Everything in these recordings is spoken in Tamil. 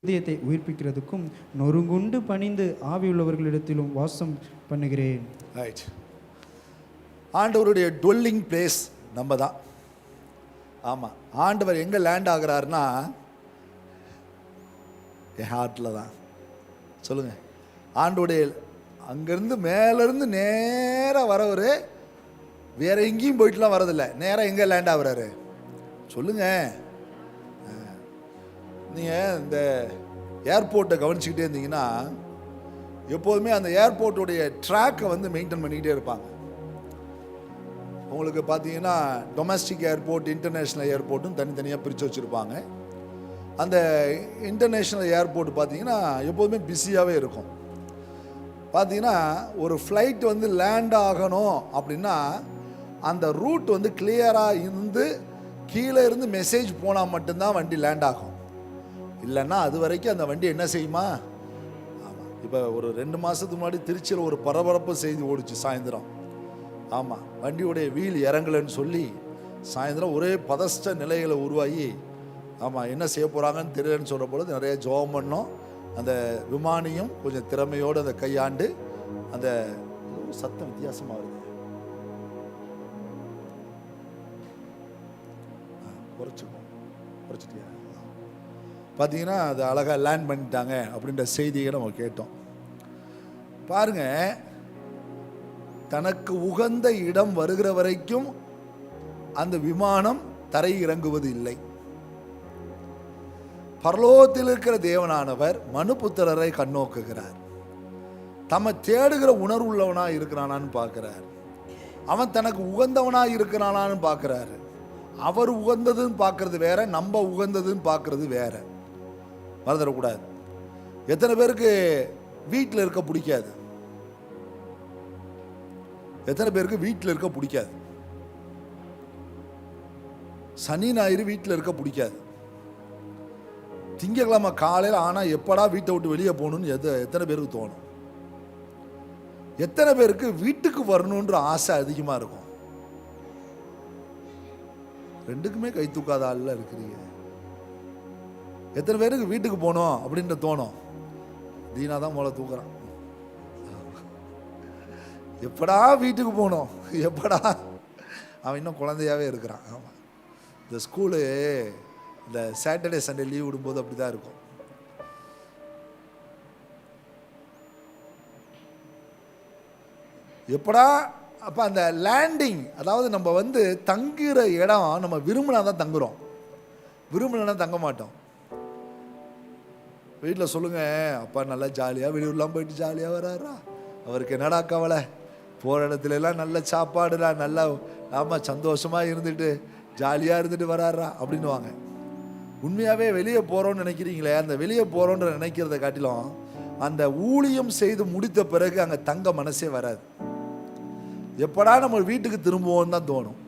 இதயத்தை உயிர்ப்பிக்கிறதுக்கும் நொறுங்குண்டு பணிந்து ஆவியுள்ளவர்களிடத்திலும் வாசம் பண்ணுகிறேன். ரைட். ஆண்டவருடைய டுவெல்லிங் பிளேஸ் நம்ம தான். ஆமாம், ஆண்டவர் எங்கே லேண்ட் ஆகிறாருன்னா என் ஹார்ட்டில் தான். சொல்லுங்கள், ஆண்டோடைய அங்கேருந்து மேலேருந்து நேராக வரவர் வேற எங்கேயும் போயிட்டுலாம் வரதில்லை. நேராக எங்கே லேண்ட் ஆகுறாரு சொல்லுங்கள். நீங்கள் இந்த ஏர்போர்ட்டை கவனிச்சுக்கிட்டே இருந்தீங்கன்னா எப்போதுமே அந்த ஏர்போர்ட்டுடைய ட்ராக்கை வந்து மெயின்டைன் பண்ணிக்கிட்டே இருப்பாங்க. உங்களுக்கு பார்த்தீங்கன்னா டொமஸ்டிக் ஏர்போர்ட், இன்டர்நேஷ்னல் ஏர்போர்ட்டும் தனித்தனியாக பிரித்து வச்சுருப்பாங்க. அந்த இன்டர்நேஷ்னல் ஏர்போர்ட் பார்த்தீங்கன்னா எப்போதுமே பிஸியாகவே இருக்கும். பார்த்தீங்கன்னா ஒரு ஃப்ளைட் வந்து லேண்ட் ஆகணும் அப்படின்னா அந்த ரூட் வந்து கிளியராக இருந்து கீழே இருந்து மெசேஜ் போனால் மட்டும்தான் வண்டி லேண்ட் ஆகும். இல்லைன்னா அது வரைக்கும் அந்த வண்டி என்ன செய்யுமா? ஆமாம், இப்போ ஒரு 2 மாதத்துக்கு முன்னாடி திருச்சியில் ஒரு பரபரப்பு செய்தி ஓடிச்சு சாயந்தரம். ஆமாம், வண்டியுடைய வீல் இறங்கலைன்னு சொல்லி சாயந்தரம் ஒரே பதஷ்ட நிலைகளை உருவாகி ஆமாம் என்ன செய்ய போகிறாங்கன்னு தெரியலன்னு சொல்கிற பொழுது நிறைய ஜெபம் பண்ணோம். அந்த விமானியும் கொஞ்சம் திறமையோடு அதை கையாண்டு அந்த சத்தம் வித்தியாசமாக வருது, குறைச்சிட்டியா பார்த்தீங்கன்னா அது அழகாக லேண்ட் பண்ணிட்டாங்க அப்படின்ற செய்தியை நம்ம கேட்டோம். பாருங்க, தனக்கு உகந்த இடம் வருகிற வரைக்கும் அந்த விமானம் தரை இறங்குவது இல்லை. பரலோகத்தில் இருக்கிற தேவனானவர் மனுபுத்திரரை கண்ணோக்குகிறார். தம்மை தேடுகிற உணர்வு உள்ளவனா இருக்கிறானான்னு பார்க்கிறார். அவன் தனக்கு உகந்தவனா இருக்கிறானான்னு பார்க்கிறாரு. அவர் உகந்ததுன்னு பார்க்கறது வேற, நம்ம உகந்ததுன்னு பார்க்கறது வேற. மறந்துடக்கூடாது. எத்தனை பேருக்கு வீட்டில் இருக்க பிடிக்காது? எத்தனை பேருக்கு வீட்டில் இருக்க பிடிக்காது? சனி ஞாயிறு வீட்டில் இருக்க பிடிக்காது. திங்கக்கிழமை காலையில் ஆனால் எப்படா வீட்டை விட்டு வெளியே போகணும்னு எத்தனை பேருக்கு தோணும்? எத்தனை பேருக்கு வீட்டுக்கு வரணுன்ற ஆசை அதிகமாக இருக்கும்? ரெண்டுக்குமே கை தூக்காத ஆள்ல இருக்கிறீங்க. எத்தனை பேருக்கு வீட்டுக்கு போகணும் அப்படின்ற தோணும்? தீனா தான் மூளை தூக்குறான். எப்படா வீட்டுக்கு போகணும், எப்படா. அவன் இன்னும் குழந்தையாவே இருக்கிறான். ஆமாம், இந்த ஸ்கூலு இந்த சாட்டர்டே சண்டே லீவ் விடும்போது அப்படி தான் இருக்கும். எப்படா அப்போ அந்த லேண்டிங், அதாவது நம்ம வந்து தங்குற இடம் நம்ம விரும்பினா தான் தங்குறோம், விரும்பினா தங்க மாட்டோம். வீட்டில் சொல்லுங்கள், அப்பா நல்லா ஜாலியாக வெளியூர்லாம் போயிட்டு ஜாலியாக வராரா, அவருக்கு என்னடா கவலை, போகிற இடத்துல எல்லாம் நல்ல சாப்பாடுடா, நல்லா ஆமாம் சந்தோஷமாக இருந்துட்டு ஜாலியாக இருந்துட்டு வராரா அப்படின்னுவாங்க. உண்மையாகவே வெளியே போகிறோன்னு நினைக்கிறீங்களே, அந்த வெளியே போகிறோன்ற நினைக்கிறத காட்டிலும் அந்த ஊழியம் செய்து முடித்த பிறகு அங்கே தங்க மனசே வராது. எப்படா நம்ம வீட்டுக்கு திரும்புவோன்னு தான் தோணும்.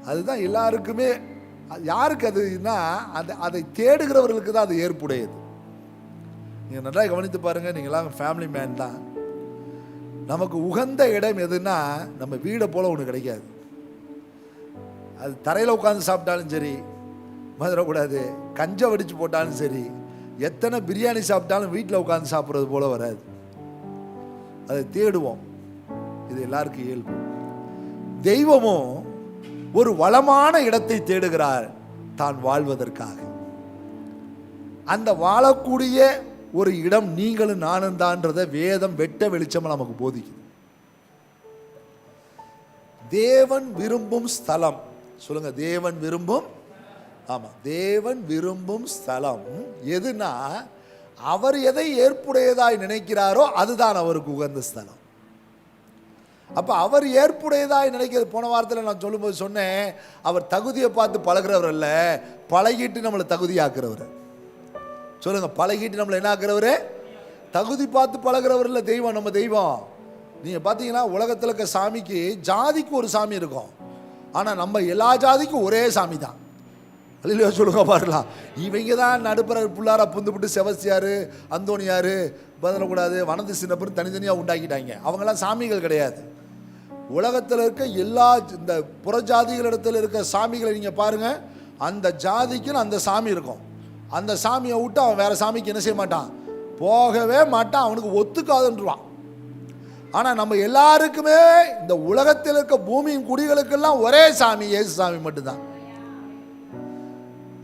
அதுதான் எல்லாருக்குமே. யாருக்கு அதுன்னா அதை தேடுகிறவர்களுக்கு தான் அது ஏற்புடையது. நீங்கள் நல்லா கவனித்து பாருங்கள், நீங்களாம் ஃபேமிலி மேன் தான். நமக்கு உகந்த இடம் எதுன்னா நம்ம வீடை போல் ஒன்று கிடைக்காது. அது தரையில் உட்காந்து சாப்பிட்டாலும் சரி, மறந்துடக்கூடாது, கஞ்சை வடித்து போட்டாலும் சரி, எத்தனை பிரியாணி சாப்பிட்டாலும் வீட்டில் உட்காந்து சாப்பிட்றது போல் வராது. அதை தேடுவோம். இது எல்லாருக்கும் இயல்பு. தெய்வமும் ஒரு வளமான இடத்தை தேடுகிறார் தான் வாழ்வதற்காக. அந்த வாழக்கூடிய ஒரு இடம் நீங்களும் நானும் தான்றத வேதம் வெட்ட வெளிச்சமா நமக்கு போதிக்குது. தேவன் விரும்பும் ஸ்தலம், சொல்லுங்க, தேவன் விரும்பும், ஆமா, தேவன் விரும்பும் ஸ்தலம் எதுனா அவர் எதை ஏற்புடையதாய் நினைக்கிறாரோ அதுதான் அவருக்கு உகந்த ஸ்தலம். அப்போ அவர் ஏற்புடையதாய் நினைக்கிறது. போன வாரத்தில் நான் சொல்லும்போது சொன்னேன், அவர் தகுதியை பார்த்து பழகிறவர் அல்ல, பழகிட்டு நம்மளை தகுதியாக்குறவர். சொல்லுங்க, பழகிட்டு நம்மளை என்ன ஆக்குறவர்? தகுதி பார்த்து பழகிறவர் இல்லை தெய்வம். நம்ம தெய்வம் நீங்கள் பார்த்தீங்கன்னா உலகத்தில் இருக்க சாமிக்கு ஜாதிக்கு ஒரு சாமி இருக்கும், ஆனால் நம்ம எல்லா ஜாதிக்கும் ஒரே சாமி தான். அல்லையா சொல்லுங்க பாருலாம். இவங்க தான் நடுப்புற புள்ளாரா புந்துபிட்டு செபஸ்தியார், அந்தோனியார், பதிலக்கூடாது, வனது சின்னப்பரும் தனித்தனியாக உண்டாக்கிட்டாங்க. அவங்களாம் சாமிகள் கிடையாது. உலகத்தில் இருக்க எல்லா இந்த புறஜாதிகளிடத்தில் இருக்க சாமிகளை நீங்கள் பாருங்கள், அந்த ஜாதிக்குன்னு அந்த சாமி இருக்கும். அந்த சாமியை விட்டு அவன் வேற சாமிக்கு என்ன செய்ய மாட்டான், போகவே மாட்டான், அவனுக்கு ஒத்துக்காதுன்றான். ஆனால் நம்ம எல்லாருக்குமே இந்த உலகத்தில் இருக்க பூமியின் குடிகளுக்கெல்லாம் ஒரே சாமி, இயேசு சாமி மட்டும்தான்.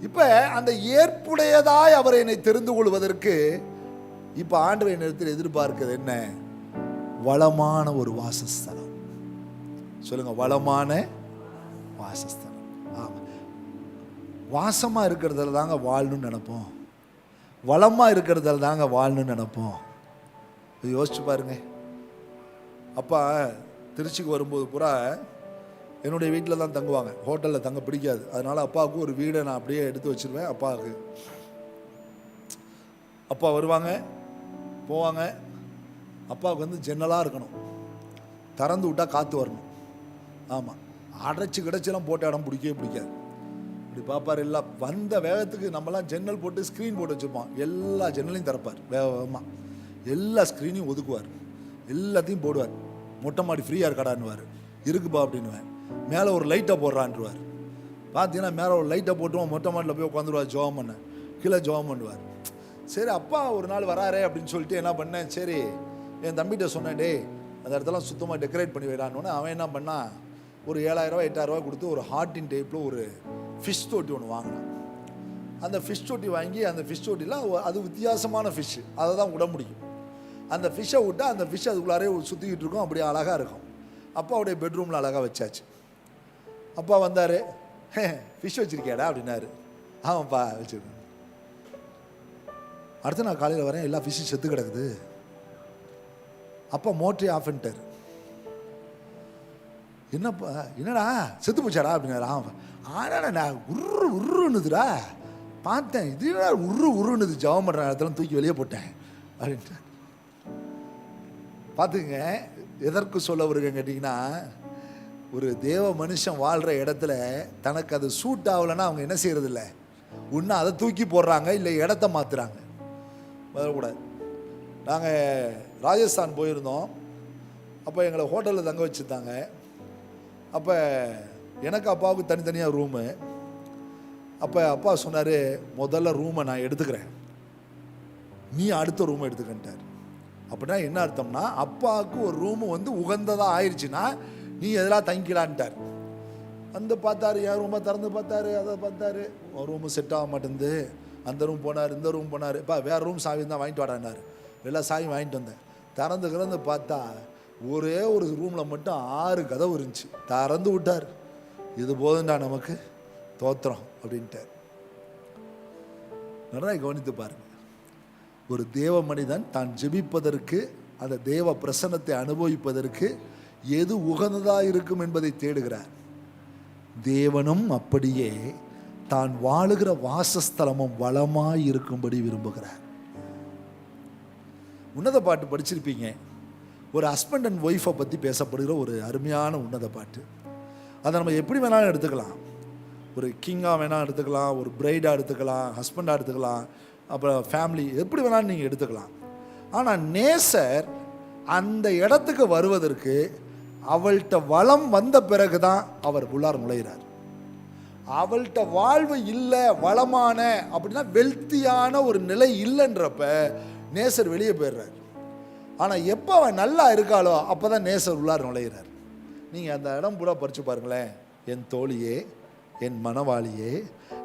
இப்போ அந்த ஏற்புடையதாய் அவரை என்னை தெரிந்து கொள்வதற்கு இப்போ ஆண்டவர் என்னிடத்தில் எதிர்பார்க்கிறது என்ன? வளமான ஒரு வாசஸ்தலம். சொல்லுங்க, வளமான வாசஸ்தலம். ஆமாம், வாசமாக இருக்கிறதுல தாங்க வாழணும்னு நினைப்போம், வளமாக இருக்கிறதுல தாங்க வாழணும்னு நினைப்போம். யோசிச்சு பாருங்க. அப்பா திருச்சிக்கு வரும்போது பூரா என்னுடைய வீட்டில் தான் தங்குவாங்க, ஹோட்டலில் தங்க பிடிக்காது. அதனால் அப்பாவுக்கு ஒரு வீடை நான் அப்படியே எடுத்து வச்சுருவேன். அப்பாவுக்கு அப்பா வருவாங்க போவாங்க. அப்பாவுக்கு வந்து ஜன்னலாக இருக்கணும், திறந்து விட்டால் காற்று வரணும். ஆமாம், அடைச்சி கிடச்செல்லாம் போட்ட இடம் பிடிக்கவே பிடிக்காது. இப்படி பார்ப்பார், எல்லாம் வந்த வேகத்துக்கு நம்மலாம் ஜன்னல் போட்டு ஸ்க்ரீன் போட்டு வச்சுருப்போம், எல்லா ஜன்னலையும் திறப்பார் வேகமாக, எல்லா ஸ்க்ரீனையும் ஒதுக்குவார், எல்லாத்தையும் போடுவார். மொட்டை மாடி ஃப்ரீயாக இருக்காடான்னுவார், இருக்குப்பா அப்படின்னுவேன். மேலே ஒரு லைட்டை போடுறான்ருவார். பார்த்தீங்கன்னா மேலே ஒரு லைட்டை போட்டுவோம், மொட்டை மாடியில் போய் உட்காந்துருவார் ஜோம் பண்ண, கீழே ஜோம் பண்ணுவார். சரி அப்பா ஒரு நாள் வராரே அப்படின்னு சொல்லிட்டு என்ன பண்ணேன், சரி என் தம்பிகிட்ட சொன்னேன், டே அந்த இடத்துல சுத்தமாக டெக்கரேட் பண்ணி வைடான்னு. அவன் என்ன பண்ணான், ஒரு 7,000 8,000 கொடுத்து ஒரு ஹார்ட்டின் டைப்பில் ஒரு ஃபிஷ் தொட்டி ஒன்று வாங்கினான். அந்த ஃபிஷ் தொட்டி வாங்கி அந்த ஃபிஷ் தொட்டியில் அது வித்தியாசமான ஃபிஷ்ஷு, அதை தான் விட முடியும். அந்த ஃபிஷ்ஷை விட்டால் அந்த ஃபிஷ் அதுக்குள்ளாரே சுற்றிக்கிட்டு இருக்கும், அப்படியே அழகாக இருக்கும். அப்பாவுடைய பெட்ரூமில் அழகாக வச்சாச்சு. அப்பா வந்தார், ஃபிஷ் வச்சுருக்கியாடா அப்படின்னாரு. ஆமாப்பா வச்சுருக்கேன். அடுத்த நாள் காலையில் வரேன், எல்லா ஃபிஷ்ஷும் செத்து கிடக்குது. அப்பா மோட்டரே ஆஃப் பண்ணிட்டார். என்னப்பா என்னடா செத்து போச்சாடா அப்படின்னாரு. ஆனால் நான் உருன்னுதுடா பார்த்தேன், இது உருன்னுது, ஜபம் பண்ணுற இடத்துல தூக்கி வெளியே போட்டேன் அப்படின்ட்டு. பார்த்துங்க, எதற்கு சொல்ல வருங்க கேட்டிங்கன்னா, ஒரு தேவ மனுஷன் வாழ்கிற இடத்துல தனக்கு அது சூட் ஆகலைன்னா அவங்க என்ன செய்கிறது இல்லை, ஒன்று அதை தூக்கி போடுறாங்க, இல்லை இடத்த மாற்றுறாங்க. வரக்கூடாது. நாங்கள் ராஜஸ்தான் போயிருந்தோம். அப்போ எங்களை ஹோட்டலில் தங்க வச்சுருந்தாங்க. அப்போ எனக்கு அப்பாவுக்கு தனித்தனியாக ரூமு. அப்போ அப்பா சொன்னார், முதல்ல ரூமை நான் எடுத்துக்கிறேன், நீ அடுத்த ரூமை எடுத்துக்கிட்டார். அப்படின்னா என்ன அர்த்தம்னா, அப்பாவுக்கு ஒரு ரூமு வந்து உகந்ததாக ஆயிடுச்சுன்னா நீ எதெல்லாம் தங்கிக்கலான்ட்டார். வந்து பார்த்தாரு, என் ரூமை திறந்து பார்த்தாரு, அதை பார்த்தாரு, ரூமு செட் ஆக மாட்டேங்குது. அந்த ரூம் போனார், இந்த ரூம் போனார். இப்போ வேறு ரூம் சாவி தான் வாங்கிட்டு வாடான்னார். எல்லா சாவியும் வாங்கிட்டு வந்தேன். திறந்து பார்த்தா ஒரே ஒரு ரூமில் மட்டும் 6 கதவு இருந்துச்சு. திறந்து விட்டார். இது போதுண்டா நமக்கு, தோத்திரம் அப்படின்ட்டார். நல்லா கவனித்து பாருங்க. ஒரு தேவ மனிதன் தான் ஜெபிப்பதற்கு, அந்த தேவ பிரசன்னத்தை அனுபவிப்பதற்கு எது உகந்ததாக இருக்கும் என்பதை தேடுகிறார். தேவனும் அப்படியே தான் வாழுகிற வாசஸ்தலமும் வளமாய் இருக்கும்படி விரும்புகிறார். உன்னத பாட்டு படிச்சிருப்பீங்க, ஒரு ஹஸ்பண்ட் அண்ட் ஒய்ஃபை பற்றி பேசப்படுகிற ஒரு அருமையான உன்னத பாட்டு. அதை நம்ம எப்படி வேணாலும் எடுத்துக்கலாம். ஒரு கிங்காக வேணாலும் எடுத்துக்கலாம், ஒரு பிரைடாக எடுத்துக்கலாம், ஹஸ்பண்டாக எடுத்துக்கலாம், அப்புறம் ஃபேமிலி, எப்படி வேணாலும் நீங்கள் எடுத்துக்கலாம். ஆனால் நேசர் அந்த இடத்துக்கு வருவதற்கு அவள்கிட்ட வளம் வந்த பிறகு தான் அவர் உள்ளார் நுழைகிறார். அவள்கிட்ட வாழ்வு இல்லை, வளமான அப்படின்னா வெல்த்தியான ஒரு நிலை இல்லைன்றப்ப நேசர் வெளியே போயிடுறார். ஆனால் எப்போ அவன் நல்லா இருக்காளோ அப்போ தான் நேசர் உள்ளார் நுழைகிறார். நீங்கள் அந்த இடம் பூரா பறித்து பாருங்களேன். என் தோழியே, என் மணவாளியே,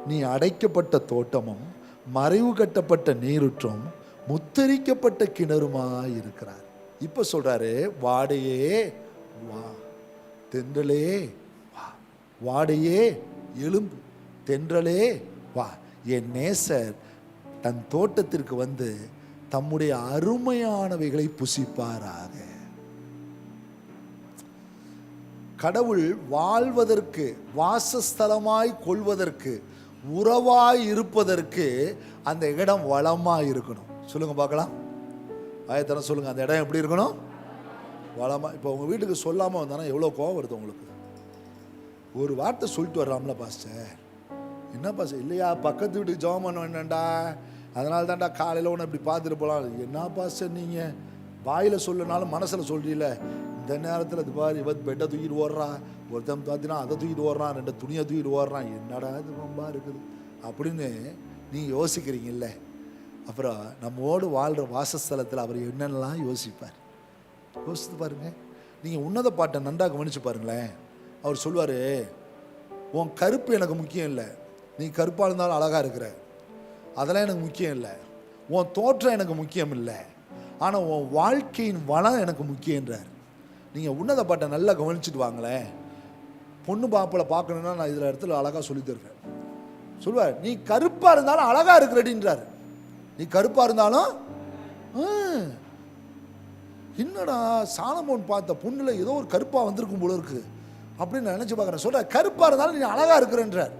நீ அடைக்கப்பட்ட தோட்டமும் மறைவு கட்டப்பட்ட நீருற்றும் முத்தரிக்கப்பட்ட கிணறுமாய் இருக்கிறார். இப்போ சொல்கிறாரு, வாடையே வா, தென்றலே வா, வாடையே எலும்பு, தென்றலே வா. என் நேசர் தன் தோட்டத்திற்கு வந்து தம்முடைய அருமையானவைகளை புசிப்பாராக. கடவுள் வாழ்வதற்கு, வாசஸ்தலமாய் கொள்வதற்கு, உறவாய் இருப்பதற்கு அந்த இடம் வளமாய் இருக்கணும். சொல்லுங்க பார்க்கலாம், ஆயத்தனம் சொல்லுங்க, அந்த இடம் எப்படி இருக்கணும்? வளமா. இப்போ உங்கள் வீட்டுக்கு சொல்லாமல் வந்தானா எவ்வளோ கோவம் வருது உங்களுக்கு? ஒரு வார்த்தை சொல்லிட்டு வர்றாம்ல, பாஸ்டர் என்ன பாஸ்டர், இல்லையா பக்கத்து வீட்டுக்கு ஜெபம் பண்ண வேண்டாம்டா, அதனால தான்டா காலையில் ஒன்று இப்படி பார்த்துட்டு போகலாம். என்ன பாஸ்டர் நீங்கள் வாயில் சொல்லனாலும் மனசில் சொல்கிறீல, இந்த நேரத்தில் இது பாரு, பெட்டை தூக்கிட்டு ஓடுறான், ஒருத்தன் பார்த்தீங்கன்னா அதை தூக்கிட்டு ஓடுறான், 2 துணியை தூக்கிட்டு ஓடுறான், என்னடா இது ரொம்ப இருக்குது அப்படின்னு நீங்கள் யோசிக்கிறீங்கல்ல, அப்புறம் நம்மோடு வாழ்கிற வாசஸ்தலத்தில் அவர் என்னென்னலாம் யோசிப்பார். யோசித்து பாருங்க. நீங்கள் உன்னத பாட்டை நன்றாக கவனித்து பாருங்களேன். அவர் சொல்வார், உன் கருப்பு எனக்கு முக்கியம் இல்லை, நீ கருப்பாக இருந்தாலும் அழகாக இருக்கிற, அதெல்லாம் எனக்கு முக்கியம் இல்லை. உன் தோற்றம் எனக்கு முக்கியம் இல்லை, ஆனால் உன் வாழ்க்கையின் வளம் எனக்கு முக்கியன்றார். நீங்கள் உன்னத பாட்டை நல்லா கவனிச்சுட்டு வாங்களேன். பொண்ணு பாப்பில் பார்க்கணுன்னா நான் இதில் இடத்துல அழகாக சொல்லி தருவேன். சொல்லுவார், நீ கருப்பாக இருந்தாலும் அழகாக இருக்கிறடின்றார். நீ கருப்பாக இருந்தாலும் என்னடா சாலமோன் பார்த்த பொண்ணில் ஏதோ ஒரு கருப்பாக வந்திருக்கும் போல இருக்கு அப்படின்னு நான் நினச்சி பார்க்குறேன். சொல்கிற கருப்பாக இருந்தாலும் நீ அழகாக இருக்கிறன்றார்.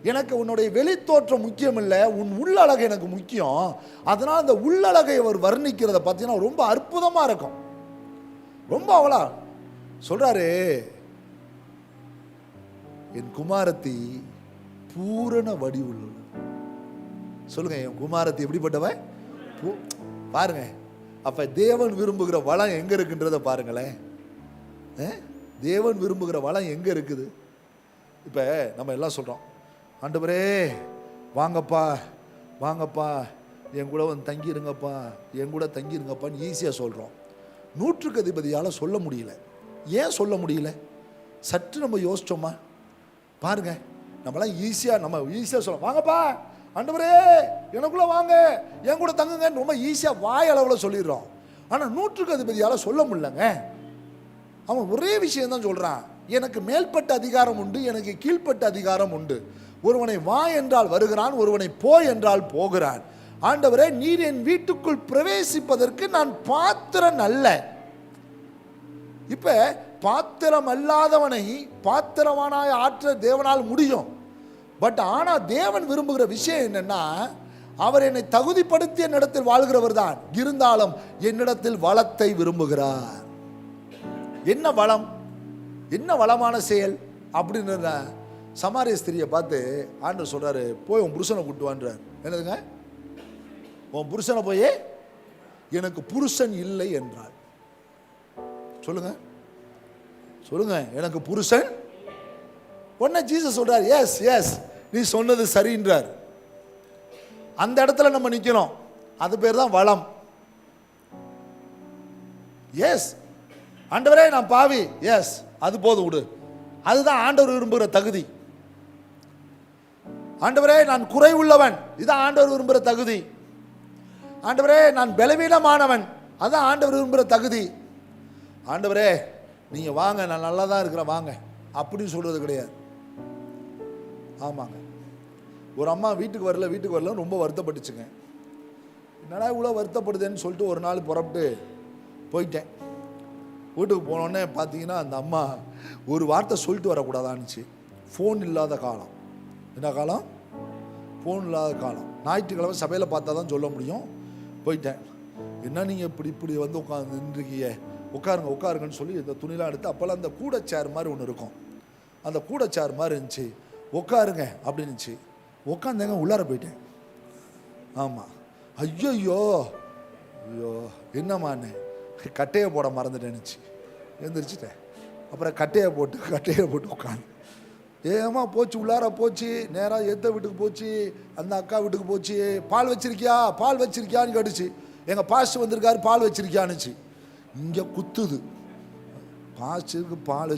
எனக்கு உன்னுடைய வெளித்தோற்றம் முக்கியம் இல்லை, உன் உள்ளழகை எனக்கு முக்கியம். அதனால் அந்த உள்ளழகை அவர் வர்ணிக்கிறத பார்த்தீங்கன்னா ரொம்ப அற்புதமாக இருக்கும். ரொம்ப அவளா சொல்கிறாரு, என் குமாரத்தி பூரண வடிவுள்ளவள். சொல்லுங்க, என் குமாரத்தி எப்படிப்பட்டவ? பாருங்க. அப்ப தேவன் விரும்புகிற வளம் எங்க இருக்குன்றத பாருங்களேன். தேவன் விரும்புகிற வளம் எங்க இருக்குது? இப்ப நம்ம எல்லாம் சொல்றோம், ஆண்டவரே வாங்கப்பா வாங்கப்பா, என் கூட வந்து தங்கிருங்கப்பா, என் கூட தங்கிருங்கப்பான்னு ஈஸியாக சொல்கிறோம். நூற்றுக்கு அதிபதியால் சொல்ல முடியல. ஏன் சொல்ல முடியல? சற்று நம்ம யோசிச்சோமா? பாருங்க, நம்மளாம் நம்ம ஈஸியாக சொல்ல, வாங்கப்பா ஆண்டவரே எனக்குள்ள வாங்க, என் கூட தங்குங்க, ரொம்ப ஈஸியாக வாய் அளவில் சொல்லிடுறோம். ஆனால் நூற்றுக்கு அதிபதியால் சொல்ல முடியலங்க. அவன் ஒரே விஷயம் தான் சொல்கிறான், எனக்கு மேல்பட்ட அதிகாரம் உண்டு, எனக்கு கீழ்ப்பட்ட அதிகாரம் உண்டு. ஒருவனை வா என்றால் வருகிறான், ஒருவனை போ என்றால் போகிறான். ஆண்டவரே நீர் என் வீட்டுக்குள் பிரவேசிப்பதற்கு நான் பாத்திரன் அல்ல. இப்ப பாத்திரம் அல்லாதவனை பாத்திரவானாய் ஆற்ற தேவனால் முடியும். பட் ஆனா தேவன் விரும்புகிற விஷயம் என்னன்னா, அவர் என்னை தகுதிப்படுத்தி என்னிடத்தில் வாழ்கிறவர் தான், இருந்தாலும் என்னிடத்தில் வளத்தை விரும்புகிறார். என்ன வளம்? என்ன வளமான செயல் அப்படின்னு சமாரிய ஸ்திரியை பார்த்து ஆண்டவர் சொல்றாரு, போய் உன் புருஷனை கூட்டுவான்றார். என்னதுங்க? உன் புருஷனை போய், எனக்கு புருஷன் இல்லை என்றாள். சொல்லுங்க சொல்லுங்க, எனக்கு புருஷன். உடனே ஜீசஸ் சொல்றார், எஸ் எஸ் நீ சொன்னது சரின்றார். அந்த இடத்துல நம்ம நிக்கணும். அது பேர் தான் வளம். எஸ் ஆண்டவரே நான் பாவி, எஸ் அது போதும் விடு. அதுதான் ஆண்டவர் விரும்புகிற தகுதி. ஆண்டவரே நான் குறை உள்ளவன், இதுதான் ஆண்டவர் விரும்புகிற தகுதி. ஆண்டவரே நான் பலவீனமானவன், அதான் ஆண்டவர் விரும்புகிற தகுதி. ஆண்டவரே நீங்க வாங்க, நான் நல்லா தான் இருக்கிறேன் வாங்க அப்படின்னு சொல்றது கிடையாது. ஆமாங்க, ஒரு அம்மா வீட்டுக்கு வரல ரொம்ப வருத்தப்பட்டுச்சுங்க. என்னடா இவ்வளோ வருத்தப்படுதுன்னு சொல்லிட்டு ஒரு நாள் புறப்பட்டு போயிட்டேன். வீட்டுக்கு போனோடனே பார்த்தீங்கன்னா அந்த அம்மா ஒரு வார்த்தை சொல்லிட்டு வரக்கூடாதான்னுச்சு. ஃபோன் இல்லாத காலம். என்ன காலம்? ஃபோன் இல்லாத காலம். ஞாயிற்றுக்கிழமை சபையில் பார்த்தா தான் சொல்ல முடியும். போயிட்டேன். என்ன நீங்கள் இப்படி வந்து உட்காந்து நின்றுருக்கீங்க, உட்காருங்கன்னு சொல்லி இந்த துணிலாம் எடுத்து, அப்போல்லாம் அந்த கூடை சேர் மாதிரி ஒன்று இருக்கும், அந்த கூடை சேர் மாதிரி இருந்துச்சு. உட்காருங்க அப்படின்னுச்சு. உட்காந்தேங்க, உள்ளார போயிட்டேன். ஆமாம். ஐயோ ஐயோ என்னம்மான்னு கட்டையை போட மறந்துட்டேன்னுச்சு. எழுந்திரிச்சிட்டேன். அப்புறம் கட்டையை போட்டு உட்காந்து ஏமா போச்சு, உள்ளார போச்சு, நேராக எத்த வீட்டுக்கு போச்சு, அந்த அக்கா வீட்டுக்கு போச்சு. பால் வச்சிருக்கியான்னு கேட்டுச்சு. எங்கள் பாஸ்டர் வந்திருக்காரு, பால் வச்சிருக்கியான்னுச்சு. இங்கே குத்துது. பாஸ்டருக்கு பால்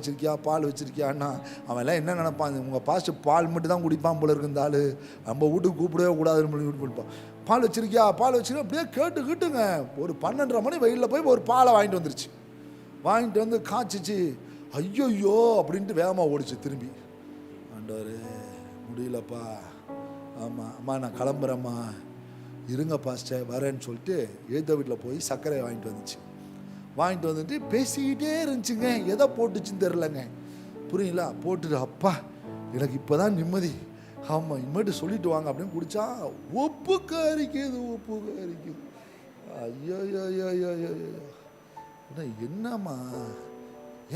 வச்சிருக்கியான்னா அவன் எல்லாம் என்ன நினைப்பான், உங்கள் பாஸ்டர் பால் மட்டும் தான் குடிப்பான் போல இருந்தாலும் நம்ம வீட்டுக்கு கூப்பிடவே கூடாதுன்னு குடிப்பான். பால் வச்சிருக்கியா அப்படியே கேட்டுங்க. ஒரு 12:30 மணி வெயிலில் போய் ஒரு பாலை வாங்கிட்டு வந்துருச்சு. வாங்கிட்டு வந்து காய்ச்சிச்சு. ஐயோ அப்படின்ட்டு வேகமாக ஓடிச்சு. திரும்பி, ஆண்டவரே முடியலப்பா, ஆமாம் அம்மா நான் கிளம்புறேம்மா, இருங்க பாஸ்டர் வரேன்னு சொல்லிட்டு எழுத்த வீட்டில் போய் சர்க்கரையை வாங்கிட்டு வந்துட்டு பேசிக்கிட்டே இருந்துச்சுங்க. எதை போட்டுச்சுன்னு தெரிலங்க, புரியுங்களா? போட்டுட்டு அப்பா எனக்கு இப்போ தான் நிம்மதி, ஆமாம் இனிமேட்டு சொல்லிட்டு வாங்க அப்படின்னு குடித்தா ஒப்பு கறிக்குது. ஐயோ என்னம்மா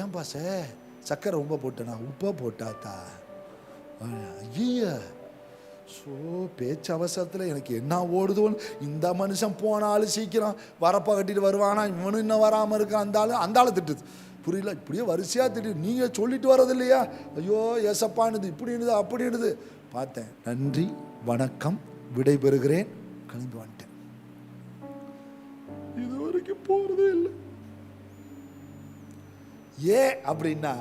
ஏன்பா சார் சக்கரை ரொம்ப போட்டேனா, உப்பா போட்டாத்தா? ஐயா பேச்சு அவசரத்தில் எனக்கு என்ன ஓடுதோன்னு, இந்த மனுஷன் போனாலும் சீக்கிரம் வரப்பா கட்டிட்டு வருவானா, இவனு இன்னும் வராமல் இருக்கான், அந்த ஆளை திட்டுது. புரியல, இப்படியே வரிசையாக திட்டு, நீங்கள் சொல்லிட்டு வர்றது இல்லையா? ஐயோ ஏசப்பானுது, இப்படின்னுது அப்படின்னுது. பார்த்தேன். நன்றி வணக்கம் விடை பெறுகிறேன், கிளம்பி வந்துட்டேன். இது வரைக்கும் போறதே இல்லை. ஏன் அப்படின்னா,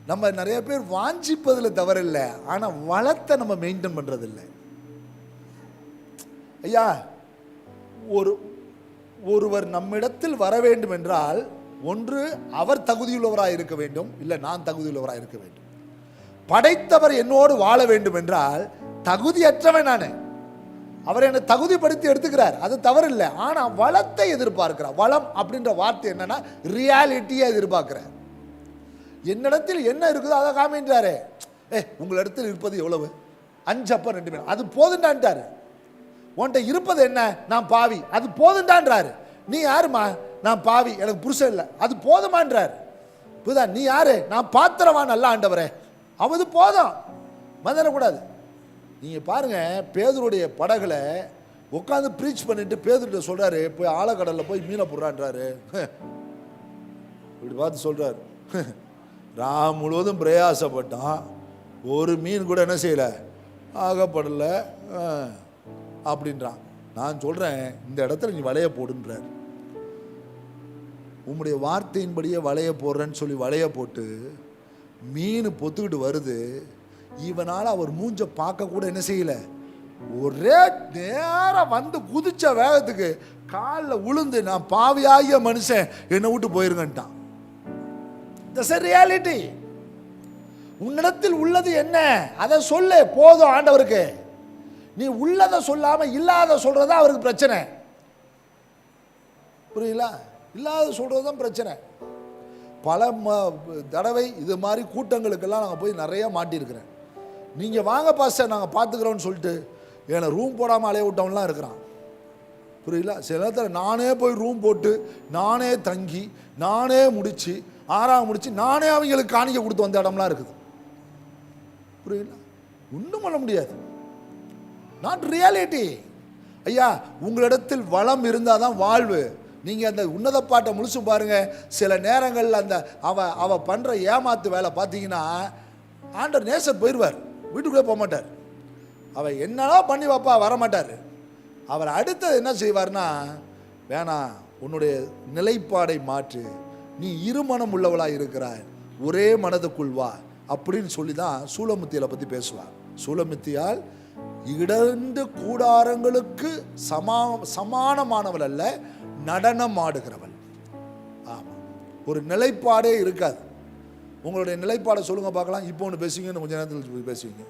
நம்ம நிறைய பேர் வாஞ்சிப்பதில் தவறில்லை, ஆனா வளத்தை நம்ம மெயின்டைன் பண்றது இல்லை. ஐயா, ஒருவர் நம்மிடத்தில் வர வேண்டும் என்றால் ஒன்று அவர் தகுதியுள்ளவராக இருக்க வேண்டும், இல்லை நான் தகுதியுள்ளவராக இருக்க வேண்டும். படைத்தவர் என்னோடு வாழ வேண்டும் என்றால் தகுதியற்றவன் நான், அவர் என்னை தகுதிப்படுத்தி எடுத்துக்கிறார், அது தவறு இல்லை. ஆனா வளத்தை எதிர்பார்க்கிறார். வளம் அப்படின்ற வார்த்தை என்னன்னா ரியாலிட்டியை எதிர்பார்க்கிறார். என்னிடத்தில் என்ன இருக்குதோ அதை காமின்றாரு. உங்களிடத்தில் இருப்பது எவ்வளவு? 5 அப்பம் 2 மீன், அது போதுண்டான்றாரு. உன்கிட்ட இருப்பது என்ன? நான் பாவி, அது போதுண்டான்றாரு. நீ யாருமா? நான் பாவி, எனக்கு புருஷன் இல்லை, அது போதுமான்றார். புரியுதா? நீ யாரு? நான் பாத்திரவான் நல்ல ஆண்டவரே, அது போதும், மதனக்கூடாது. நீங்க பாருங்க, பேதுருடைய படகுல உட்காந்து ப்ரீச் பண்ணிட்டு பேதுருட்ட சொல்றாரு, போய் ஆழக்கடல்ல போய் மீனை போடுறான்றாரு. இப்படி பார்த்து சொல்றாரு, ராம் முழுவதும் பிரயாசப்பட்டான், ஒரு மீன் கூட என்ன செய்யல, ஆகப்படல அப்படின்றான். நான் சொல்றேன், இந்த இடத்துல நீ வலைய போடுன்றார். உம்முடைய வார்த்தையின்படியே வலைய போடுறேன்னு சொல்லி வலைய போட்டு மீன் பொத்துக்கிட்டு வருது. இவனால் அவர் மூஞ்ச பார்க்க கூட என்ன செய்யல, ஒரே நேரம் வந்து குதிச்ச வேகத்துக்கு காலில் உளுந்து, நான் பாவியாகிய மனுஷன் என்னை விட்டு போயிருங்கன்ட்டான். ரியாலிட்டி. உன்னிடத்தில் உள்ளது என்ன அதை சொல்லு, போதும் ஆண்டவருக்கு. நீ உள்ளதை சொல்லாம இல்லாத சொல்றதா அவருக்கு பிரச்சனை. புரியல? இல்லாத சொல்றதுதான் பிரச்சனை. பல தடவை இது மாதிரி கூட்டங்களுக்கெல்லாம் நாங்கள் போய் நிறைய மாட்டியிருக்கிறேன். நீங்கள் வாங்க பாஸ்டர் நாங்கள் பார்த்துக்கிறோன்னு சொல்லிட்டு என்னை ரூம் போடாமல் அலைய விட்டவன்லாம் இருக்கிறான். புரியல? சில நேரத்தில் நானே போய் ரூம் போட்டு நானே தங்கி நானே முடித்து 6 முடித்து நானே அவங்களுக்கு காணிக்க கொடுத்து வந்த இடம்லாம் இருக்குது. புரியல? ஒன்றும் பண்ண முடியாது. Not reality. ஐயா, உங்களிடத்தில் வளம் இருந்தால் தான் வாழ்வு. நீங்கள் அந்த உன்னத பாட்டை முழுசு பாருங்க. சில நேரங்களில் அந்த அவ பண்ணுற ஏமாத்து வேலை பார்த்தீங்கன்னா ஆண்டவர் நேசர் போயிடுவார், வீட்டுக்குள்ளே போக மாட்டார். அவள் என்னெல்லாம் பண்ணி வைப்பா, வரமாட்டார். அவர் அடுத்தது என்ன செய்வார்னா, வேணாம், உன்னுடைய நிலைப்பாடை மாற்று, நீ இருமனம் உள்ளவளாக இருக்கிறாய், ஒரே மனதுக்குள் வா அப்படின்னு சொல்லி தான் சூலமித்தியலை பற்றி பேசுவார். சூலமித்தியால் 2 கூடாரங்களுக்கு சமானமானவள் அல்ல, நடனம் ஆடுகிறவள். ஆமாம், ஒரு நிலைப்பாடே இருக்காது. உங்களுடைய நிலைப்பாடை சொல்லுங்க பார்க்கலாம். இப்போ ஒன்று பேசுவீங்க, கொஞ்ச நேரத்தில் பேசுவீங்க.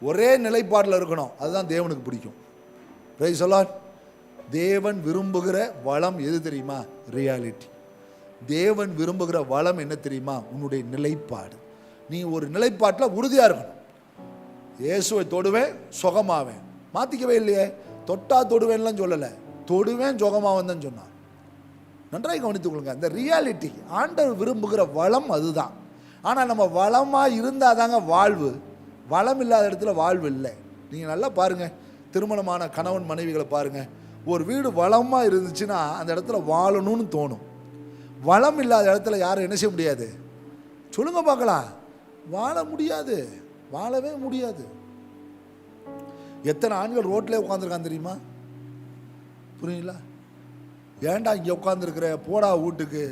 ஒரே நிலைப்பாடில் இருக்கணும், அதுதான் தேவனுக்கு பிடிக்கும். Praise the Lord. தேவன் விரும்புகிற வளம் எது தெரியுமா? ரியாலிட்டி. தேவன் விரும்புகிற வளம் என்ன தெரியுமா? உன்னுடைய நிலைப்பாடு. நீ ஒரு நிலைப்பாட்டில் உறுதியாக இருக்கணும். இயேசுவை தொடுவேன் சுகமாவேன், மாற்றிக்கவே இல்லையே. தொட்டா தொடுவேன்லாம் சொல்லலை, தொடுவேன் சுகமாவேன் தான் சொன்னான். நன்றாக கவனித்துக் கொள்ளுங்க. அந்த ரியாலிட்டி ஆண்டவர் விரும்புகிற வளம் அதுதான். ஆனால் நம்ம வளமாக இருந்தால் தாங்க வாழ்வு. வளம் இல்லாத இடத்துல வாழ்வு இல்லை. நீங்கள் நல்லா பாருங்கள், திருமணமான கணவன் மனைவிகளை பாருங்கள். ஒரு வீடு வளமாக இருந்துச்சுன்னா அந்த இடத்துல வாழணும்னு தோணும். வளம் இல்லாத இடத்துல யாரும் என்ன செய்ய முடியாது? சொல்லுங்க பார்க்கலாம். வாழ முடியாது, வாழவே முடியாது. எத்தனை ஆண்கள் ரோட்லேயே உட்காந்துருக்கான் தெரியுமா? புரியுங்களா? ஏன்டா இங்கே உட்காந்துருக்குற, போடா வீட்டுக்கு.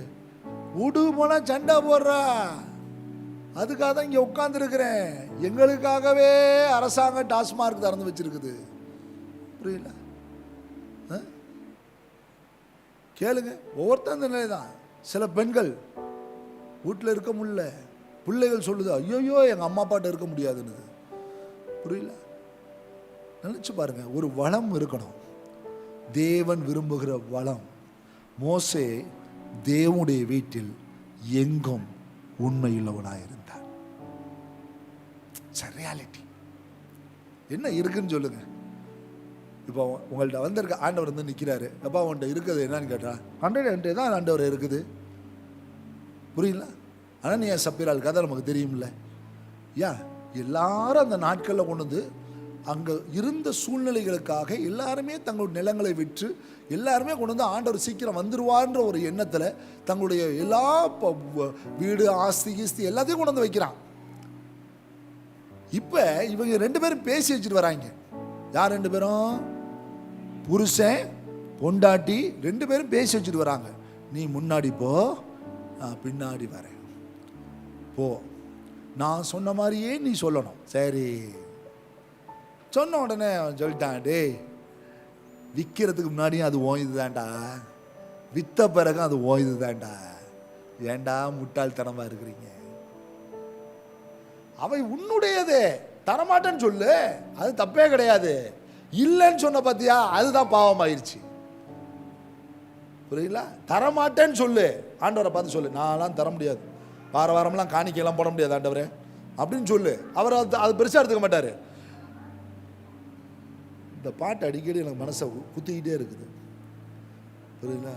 வீட்டுக்கு போனால் சண்டை போடுறா, அதுக்காக தான் இங்கே உட்காந்துருக்கிறேன். எங்களுக்காகவே அரசாங்கம் டாஸ்மார்க் திறந்து வச்சிருக்குது. புரியல? கேளுங்க, ஒவ்வொருத்தன் இந்த நிலை தான். சில பெண்கள் வீட்டில் இருக்க முடியல, பிள்ளைகள் சொல்லுது, ஐயோயோ எங்கள் அம்மா அப்பாட்ட இருக்க முடியாதுன்னு. புரியல? நினச்சி பாருங்க, ஒரு வளம் இருக்கணும். தேவன் விரும்புகிற வளம். மோசே தேவனுடைய வீட்டில் எங்கும் உண்மையுள்ளவனாக இருந்தார். ரியாலிட்டி என்ன இருக்குன்னு சொல்லுங்க. இப்போ உங்கள்கிட்ட வந்திருக்க ஆண்டவர் வந்து நிற்கிறாரு, அப்பா உன்கிட்ட இருக்குது என்னன்னு கேட்டா, என்கிட்ட தான் ஆண்டவர் இருக்குது. புரியல? ஆனால் நீ என் சப்பீரால் கதை நமக்கு தெரியும்ல. ஏன் எல்லாரும் அந்த நாட்களில் கொண்டு வந்து அங்கே இருந்த சூழ்நிலைகளுக்காக எல்லாருமே தங்களுடைய நிலங்களை விற்று எல்லாருமே கொண்டு வந்து ஆண்டவர் சீக்கிரம் வந்துடுவார்ன்ற ஒரு எண்ணத்தில் தங்களுடைய எல்லா வீடு ஆஸ்தி கீஸ்தி எல்லாத்தையும் கொண்டு வந்து வைக்கிறான். இப்போ இவங்க 2 பேரும் பேசி வச்சுட்டு வராங்க. யார் 2 பேரும்? புருஷன் பொண்டாட்டி 2 பேரும் பேசி வச்சுட்டு வராங்க. நீ முன்னாடி போ, நான் பின்னாடி வரேன். போ, நான் சொன்ன மாதிரியே நீ சொல்லணும். சரி சொன்ன உடனே அவன் சொல்லிட்டான், டேய் விற்கிறதுக்கு முன்னாடியும் அது ஓய்து தான்டா, வித்த பிறகும் அது ஓய்து தான்டா, ஏண்டா முட்டாள்தனமா இருக்கிறீங்க. அவை உன்னுடையது, தரமாட்டேன்னு சொல்லு, அது தப்பே கிடையாது. இல்லைன்னு சொன்ன பார்த்தியா, அதுதான் பாவமாயிருச்சு. புரியல? தரமாட்டேன்னு சொல்லு, ஆண்டவரை பார்த்து சொல்லு, நான்லாம் தர முடியாது, வார வாரம்லாம் காணிக்கையெல்லாம் போட முடியாது ஆண்டவரே அப்படின்னு சொல்லு. அவர் அது பெருசாக எடுத்துக்க மாட்டார். இந்த பாட்டு அடிக்கடி எனக்கு மனசை குத்திக்கிட்டே இருக்குது. புரியல?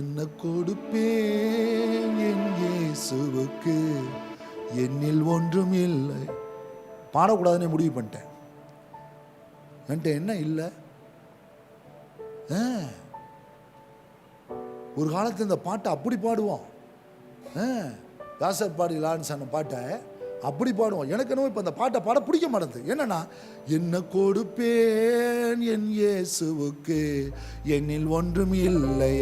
என்ன கொடுப்பேன் என் இயேசுவுக்கு, என்னில் ஒன்றும் இல்லை. பாடக்கூடாதுன்னு முடிவு பண்ணிட்டேன். என்கிட்ட என்ன இல்லை? ஒரு காலத்தில் இந்த பாட்டை அப்படி பாடுவோம். தாசர் பாடிலான்னு சொன்ன பாட்டை அப்படி பாடுவோம். எனக்கு என்னவோ இப்போ அந்த பாட்டை பாட பிடிக்க மாட்டேது. என்னன்னா, என்ன கொடுப்பேன் என் இயேசுவுக்கு, என்னில் ஒன்றும் இல்லை.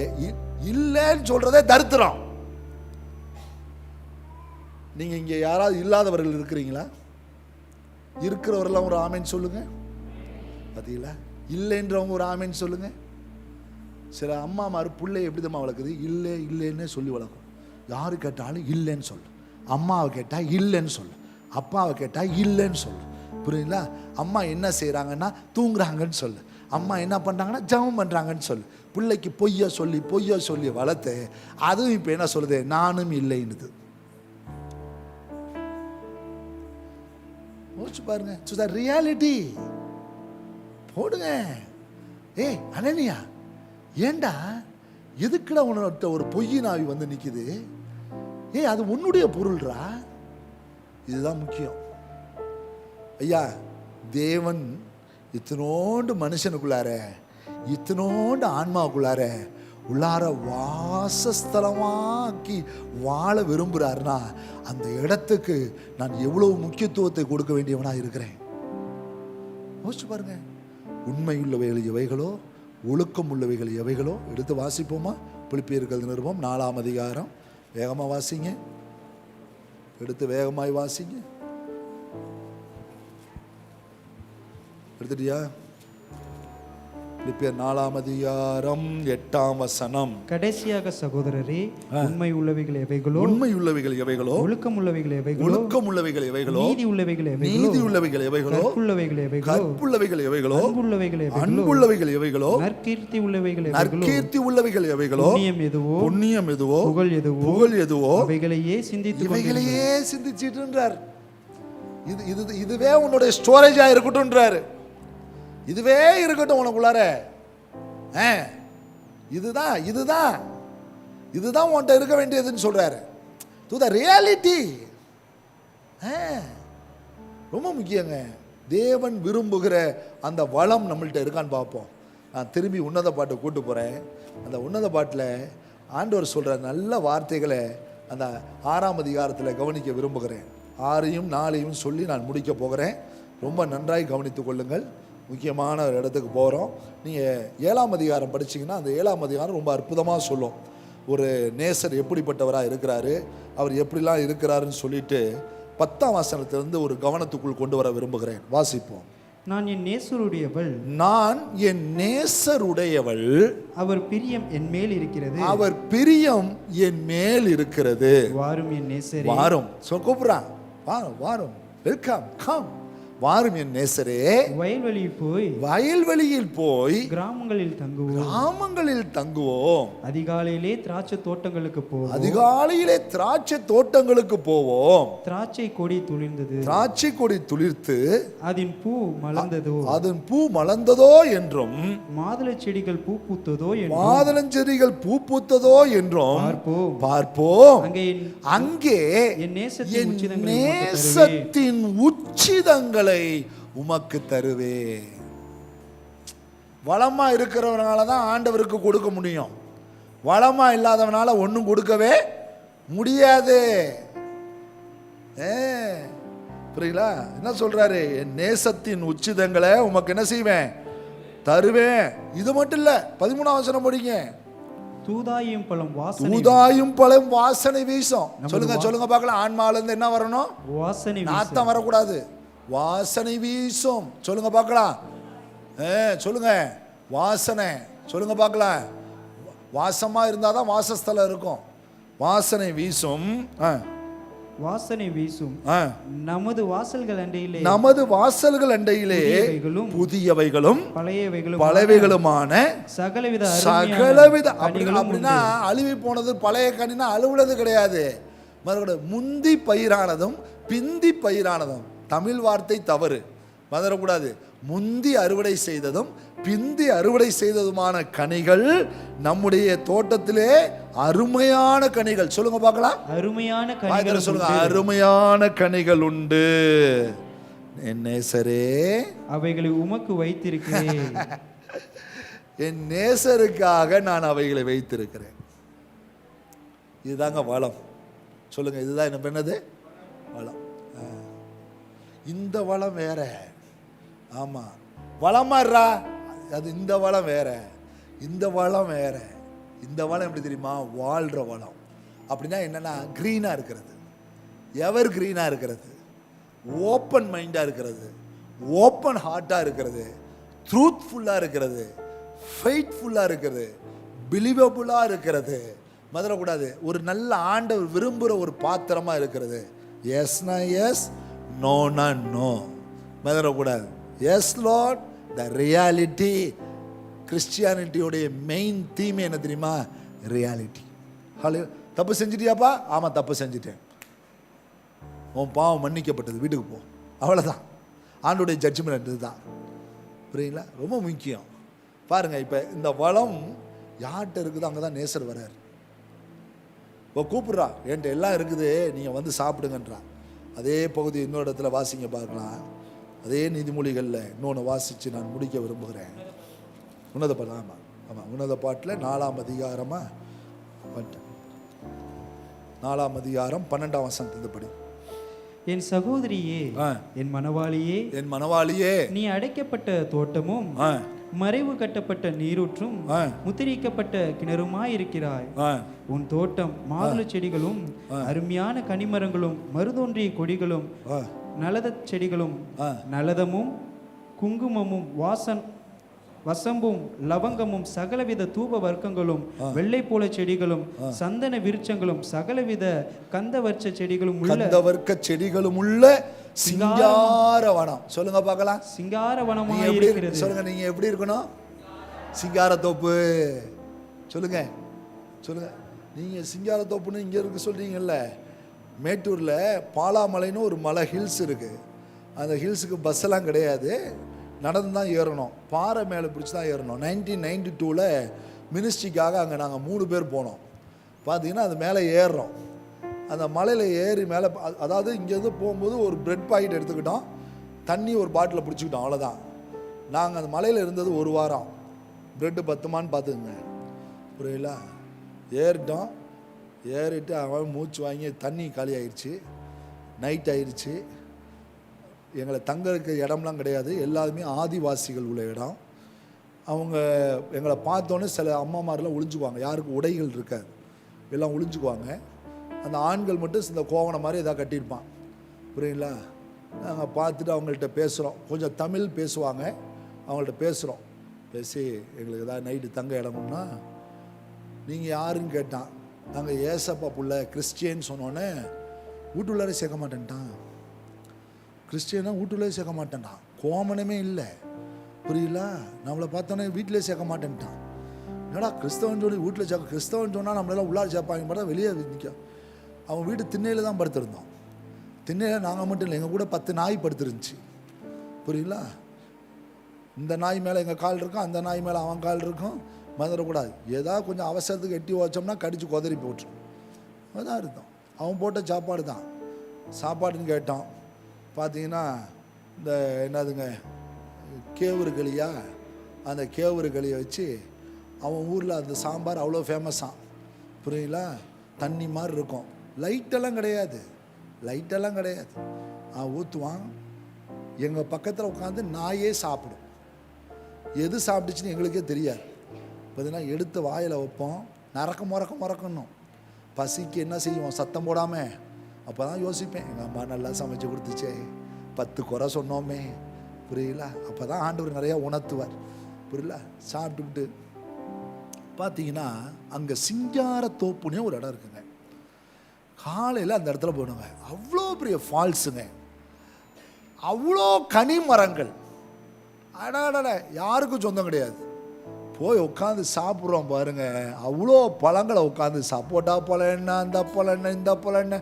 இல்லைன்னு சொல்றதே தரித்திரம். நீங்க இங்க யாராவது இல்லாதவர்கள் இருக்கிறீங்களா? இருக்கிறவரெல்லாம் ஒரு ஆமேன்னு சொல்லுங்க. பார்த்தீங்களா? இல்லைன்றவங்க ஒரு ஆமேன்னு சொல்லுங்க. சில அம்மா மாரு பிள்ளை எப்படி தான் வளர்க்குது? இல்லை இல்லைன்னு சொல்லி வளர்க்கும். யாரு கேட்டாலும் இல்லைன்னு சொல்லு. அம்மாவை கேட்டால் இல்லைன்னு சொல்லு, அப்பாவை கேட்டால் இல்லைன்னு சொல்லு. புரியுங்களா? அம்மா என்ன செய்கிறாங்கன்னா தூங்குறாங்கன்னு சொல்லு, அம்மா என்ன பண்ணுறாங்கன்னா ஜெபம் பண்ணுறாங்கன்னு சொல்லு. பிள்ளைக்கு பொய்யா சொல்லி வளர்த்து அதுவும் இப்போ என்ன சொல்லுது? நானும் இல்லைன்னுது. யோசிச்சு பாருங்க. ஸோ த ரியாலிட்டி போடுங்க. ஏய் அனனியா, ஏண்டா எதுக்குடா உன்கிட்ட ஒரு பொய்யின் ஆவி வந்து நிற்குது? அது உன்னுடைய பொருள்ரா. இதுதான் முக்கியம். ஐயா, தேவன் இத்தனோண்டு மனுஷனுக்குள்ளார, இத்தனோண்டு ஆன்மாவுக்குள்ளார உள்ளார வாசஸ்தலமாக்கி வாழ விரும்புகிறாருன்னா அந்த இடத்துக்கு நான் எவ்வளவு முக்கியத்துவத்தை கொடுக்க வேண்டியவனா இருக்கிறேன். யோசிச்சு பாருங்க. உண்மை உள்ளவைகள் எவைகளோ, ஒழுக்கம் உள்ளவைகள் எவைகளோ எடுத்து வாசிப்போமா? பிலிப்பியர்கள் நிருபம் 4ஆம் அதிகாரம். வேகமாக வாசிங்க, எடுத்து வேகமாய் வாசிங்க. எடுத்துட்டியா? பிலிப்பியர் 4ஆம் அதிகாரம் 8ஆம் வசனம். கடைசியாக சகோதரரே, உண்மை உள்ளவைகள் எவைகளோ, உண்மை உள்ளவைகள் எவைகளோ, ஒழுக்கம் உள்ளவைகள் எவைகளோ, ஒழுக்கம் உள்ளவைகள் எவைகளோ, நீதி உள்ளவைகள் எவைகளோ, நீதி உள்ளவைகள் எவைகளோ, கற்புள்ளவைகள் எவைகளோ, கற்புள்ளவைகள் எவைகளோ, அன்புள்ளவைகள் எவைகளோ, அன்புள்ளவைகள் எவைகளோ, நற்கீர்த்தி உள்ளவைகள் எவைகளோ, நற்கீர்த்தி உள்ளவைகள் எவைகளோ, புண்ணியம் எதுவோ, புண்ணியம் எதுவோ, புகழ் எதுவோ, புகழ் எதுவோ, அவைகளையே இவைகளையே சிந்திச்சிட்டுன்றார். இதுவே உன்னுடைய ஸ்டோரேஜா இருக்கட்டும்ன்றாரு. இதுவே இருக்கட்டும் உனக்குள்ளார. இதுதான் இதுதான் இதுதான் உன்கிட்ட இருக்க வேண்டியதுன்னு சொல்றாரு. To the reality. ரொம்ப முக்கியங்க. தேவன் விரும்புகிற அந்த வளம் நம்மள்கிட்ட இருக்கான்னு பார்ப்போம். நான் திரும்பி உன்னத பாட்டை கூட்டு போகிறேன். அந்த உன்னத பாட்டில் ஆண்டவர் சொல்கிற நல்ல வார்த்தைகளை அந்த 6ஆம் அதிகாரத்தில் கவனிக்க விரும்புகிறேன். 6ஐயும் 4ஐயும் சொல்லி நான் முடிக்க போகிறேன். ரொம்ப நன்றாய் கவனித்து கொள்ளுங்கள். முக்கியமான ஒரு இடத்துக்கு போகிறோம். நீங்கள் 7ஆம் அதிகாரம் படிச்சிங்கன்னா அந்த 7ஆம் அதிகாரம் ரொம்ப அற்புதமாக சொல்லும். ஒரு நேசர் எப்படிப்பட்டவராக இருக்கிறாரு, அவர் எப்படிலாம் இருக்கிறாருன்னு சொல்லிட்டு 10ஆம் வசனத்திலிருந்து ஒரு கவனத்துக்குள் கொண்டு வர விரும்புகிறேன். வாசிப்போம். நான் என் நேசருடையவள், நான் என் நேசருடையவள், அவர் பிரியம் என் மேல் இருக்கிறது, அவர் பிரியம் என் மேல் இருக்கிறது. வாரும் என் நேசரே, வாரும். கூப்பிடுறான், வாரும் வாரும், வெல்கம், கம், வாரும் என் நேசரே. வயல்வெளியில் போய் கிராமங்களில் தங்குவோம். அதிகாலையிலே திராட்சை தோட்டங்களுக்கு போவோம். அதிகாலையிலே திராட்சை தோட்டங்களுக்கு போவோம். திராட்சை கொடி துளிர்ந்தது, திராட்சை கொடி துளிர்த்து அதன் பூ மலர்ந்ததோ என்றும், மாதுளை செடிகள் பூ பூத்ததோ என்றும், மாதுளஞ்செடிகள் பூ பூத்ததோ என்றும் பார்ப்போம். அங்கே என் நேசத்தின் உச்சிதங்களை உமக்கு தருவே. வளமா இருக்கிறவனால தான் ஆண்டவருக்கு கொடுக்க முடியும். வளமா இல்லாதவனால ஒன்றும் கொடுக்கவே முடியாது. புரியுங்களா? என்ன சொல்றாரு? என் நேசத்தின் உச்சிதங்களை உமக்கு என்ன செய்வேன்? தருவேன். இது மட்டும் இல்ல, 13ஆம் வசனம் படிங்க. தூதாயும் பழம் வாசனை தூதாயும் பழம் வாசனை வீசும். சொல்லுங்க சொல்லுங்க பார்க்கலாம். ஆன்மால இருந்து என்ன வரணும்? வாசனை நாத்தம் வரக்கூடாது, வாசனை வீசும். சொல்லுங்க பார்க்கலாம். சொல்லுங்க வாசனை. சொல்லுங்க பார்க்கலாம். வாசமா இருந்தாதான் வாசஸ்தலம் இருக்கும். வாசனை வீசும். வாசனை வீசும் நமது வாசல்கள் அண்டையிலே, நமது வாசல்கள் அண்டையிலே புதியவைகளும் பழையவைகளுமான சகலவித அப்படின்னா அழுவி போனது பழைய கனினா அழுவுறது கிடையாது. மறுபடியும் முந்தி பயிரானதும் பிந்தி பயிரானதும், தமிழ் வார்த்தை தவறு, மறந்துடக்கூடாது. முந்தி அறுவடை செய்ததும் பிந்தி அறுவடை செய்ததுமான கனிகள் நம்முடைய தோட்டத்திலே அருமையான கனிகள். சொல்லுங்க பார்க்கலாம். அருமையான கனிகள் சொல்லுங்க. அருமையான கனிகள் உண்டு என் நேசரே, அவைகளை உமக்கு வைத்திருக்கிறேன். என் நேசருக்காக நான் அவைகளை வைத்திருக்கிறேன். இதுதாங்க வளம். சொல்லுங்க, இதுதான் என்ன பண்ணது? வளம். இந்த வளம் வேற. ஆமா, வளமாறா அது. இந்த வளம் வேற, இந்த வளம் வேற. இந்த வளம் எப்படி தெரியுமா? வாழ்ற வளம். அப்படின்னா என்னன்னா, கிரீனா இருக்கிறது, எவர் கிரீனா இருக்கிறது, ஓப்பன் மைண்டா இருக்கிறது, ஓப்பன் ஹார்ட்டா இருக்கிறது, ட்ரூத்ஃபுல்லா இருக்கிறது, ஃபெய்த்ஃபுல்லா இருக்கிறது, பிலீவபுளா இருக்கிறது. மறந்துடக்கூடாது. ஒரு நல்ல ஆண்டவர் விரும்புகிற ஒரு பாத்திரமா இருக்கிறது. எஸ்னா எஸ், நோனா நோ. மறந்துடக்கூடாது. Yes lord, the reality. கிறிஸ்டியானிட்டியோடைய மெயின் தீம் என்ன தெரியுமா? ரியாலிட்டி. ஹலோ, தப்பு செஞ்சிட்டியாப்பா? ஆமாம், தப்பு செஞ்சிட்டேன். உன் பாவம் மன்னிக்கப்பட்டது, வீட்டுக்கு போ. அவ்வளோதான். ஆண்டோடைய ஜட்ஜ்மெண்ட் இதுதான். புரியுங்களா? ரொம்ப முக்கியம். பாருங்க, இப்போ இந்த வளம் யார்கிட்ட இருக்குதோ அங்கே தான் நேசர் வர்றார். இப்போ கூப்பிட்றா, என்கிட்ட எல்லாம் இருக்குது, நீங்கள் வந்து சாப்பிடுங்கன்றா. அதே பகுதி இன்னொரு இடத்துல வாசிங்க பார்க்கலாம். அதே நீதிமொழிகளில் இன்னொன்று வாசித்து நான் முடிக்க விரும்புகிறேன். உன்னத பாட்டு. ஆமாம் ஆமாம், உன்னத பாட்டில் 4ஆம் அதிகாரமா 4ஆம் அதிகாரம் 12ஆம் வசனத்திலிருந்து படி. என் சகோதரியே, என் மனவாளியே, என் மனவாளியே, நீ அடைக்கப்பட்ட தோட்டமும் மறைவு கட்டப்பட்ட நீரூற்றும் முத்திரிக்கப்பட்ட கிணறுமாயிருக்கிறாய். உன் தோட்டம் மாதுளை செடிகளும் அருமையான கனிமரங்களும் மருதோன்றிய கொடிகளும் நலத செடிகளும் நலதமும் குங்குமமும் வசம்பும் லவங்கமும் சகலவித தூப வர்க்கங்களும் வெள்ளை போல செடிகளும் சந்தன விருட்சங்களும் சகலவித கந்தவர்ச்ச செடிகளும் உள்ள சிங்கார வனம். சொல்லுங்க பார்க்கலாம். சிங்கார வனமாக இருக்கிறது. சொல்லுங்க, நீங்க எப்படி இருக்கணும்? சிங்கார தோப்பு. சொல்லுங்க சொல்லுங்க. நீங்க சிங்கார தோப்புன்னு இங்க இருக்கு சொல்றீங்கல்ல. மேட்டூர்ல பாலாமலைன்னு ஒரு மலை ஹில்ஸ் இருக்கு. அந்த ஹில்ஸுக்கு பஸ் எல்லாம் கிடையாது, நடந்து தான் ஏறணும். பாறை மேலே பிடிச்சி தான் ஏறணும். 1992 மினிஸ்ட்ரிக்காக அங்கே நாங்கள் 3 பேர் போனோம். பார்த்தீங்கன்னா அது மேலே ஏறுறோம். அந்த மலையில் ஏறி மேலே, அதாவது இங்கேருந்து போகும்போது ஒரு பிரெட் பாக்கெட் எடுத்துக்கிட்டோம், தண்ணி ஒரு பாட்டில் பிடிச்சிக்கிட்டோம், அவ்வளோதான். நாங்கள் அந்த மலையில் இருந்தது 1 வாரம். பிரெட்டு பத்துமான்னு பார்த்துக்குங்க. புரியல? ஏறிட்டோம். ஏறிட்டு அவன் மூச்சு வாங்கி தண்ணி காலி ஆயிடுச்சு. நைட் ஆயிடுச்சு. எங்களை தங்கறதுக்கு இடம்லாம் கிடையாது, எல்லாருமே ஆதிவாசிகள் உள்ள இடம். அவங்க எங்களை பார்த்தோன்னே சில அம்மாமாரெலாம் ஒளிஞ்சுக்குவாங்க, யாருக்கு உடைகள் இருக்காது, எல்லாம் ஒளிஞ்சுக்குவாங்க. அந்த ஆண்கள் மட்டும் இந்த கோவணம் மாதிரி எதாவது கட்டியிருப்பான். புரியுங்களா? நாங்கள் பார்த்துட்டு அவங்கள்ட்ட பேசுகிறோம். கொஞ்சம் தமிழ் பேசுவாங்க, அவங்கள்ட்ட பேசுகிறோம். பேசி எங்களுக்கு ஏதாவது நைட்டு தங்க இடம்னா, நீங்கள் யாருன்னு கேட்டான். நாங்கள் ஏசப்பா புள்ள கிறிஸ்டியன் சொன்னோன்னே, வீட்டுள்ளாரே சேர்க்க மாட்டேன்ட்டான். கிறிஸ்டியனா வீட்டுள்ளே சேர்க்க மாட்டேன்ட்டான். கோமனமே இல்லை. புரியல? நம்மளை பார்த்தோன்னே வீட்டிலே சேர்க்க மாட்டேன்ட்டான். என்னடா கிறிஸ்தவன் சொல்லி வீட்டில் சேர்க்க, கிறிஸ்தவன் சொன்னால் நம்மளெல்லாம் உள்ளார சேர்ப்பாங்க, பார்த்தா வெளியே நிற்கும். அவன் வீட்டு திண்ணையில் தான் படுத்துருந்தோம். திண்ணையில் நாங்கள் மட்டும் இல்லை, எங்கள் கூட 10 நாய் படுத்துருந்துச்சு. புரியல? இந்த நாய் மேலே எங்கள் கால் இருக்கும், அந்த நாய் மேலே அவன் கால் இருக்கும். மறந்துடக்கூடாது. ஏதாவது கொஞ்சம் அவசரத்துக்கு எட்டி வச்சோம்னா கடிச்சு கொதறி போட்டுரும். அதுதான் இருந்தோம். அவன் போட்ட சாப்பாடு தான். சாப்பாடுன்னு கேட்டோம். பார்த்தீங்கன்னா இந்த என்னதுங்க கேவுரு களியா, அந்த கேவுரு களியை வச்சு அவன் ஊரில் அந்த சாம்பார் அவ்வளோ ஃபேமஸான். புரியுங்களா? தண்ணி மாதிரி இருக்கும். லைட்டெல்லாம் கிடையாது, லைட்டெல்லாம் கிடையாது. ஊற்றுவான். எங்கள் பக்கத்தில் உட்காந்து நாயே சாப்பிடும். எது சாப்பிட்டுச்சுன்னு எங்களுக்கே தெரியாது. பார்த்தீங்கன்னா எடுத்து வாயில் வைப்போம், மறக்கணும். பசிக்கு என்ன செய்வோம், சத்தம் போடாமல். அப்போ தான் யோசிப்பேன், எங்கள் அம்மா நல்லா சமைச்சு கொடுத்துச்சே, 10 குறை சொன்னோமே, புரியல. அப்போ தான் ஆண்டவர் நிறையா உணர்த்துவார், புரியல. சாப்பிட்டுக்கிட்டு பார்த்தீங்கன்னா அங்கே சிங்கார தோப்புனே ஒரு இடம் இருக்குங்க. காலையில் அந்த இடத்துல போயிடுங்க. அவ்வளோ பெரிய ஃபால்ஸுங்க, அவ்வளோ கனி மரங்கள். அடாடா, யாருக்கும் சொந்தம் கிடையாது. போய் உட்காந்து சாப்பிட்றோம் பாருங்க, அவ்வளோ பழங்களை உட்காந்து சப்போட்டா பழம் என்ன, அந்த பழம் என்ன, இந்த பழம் என்ன,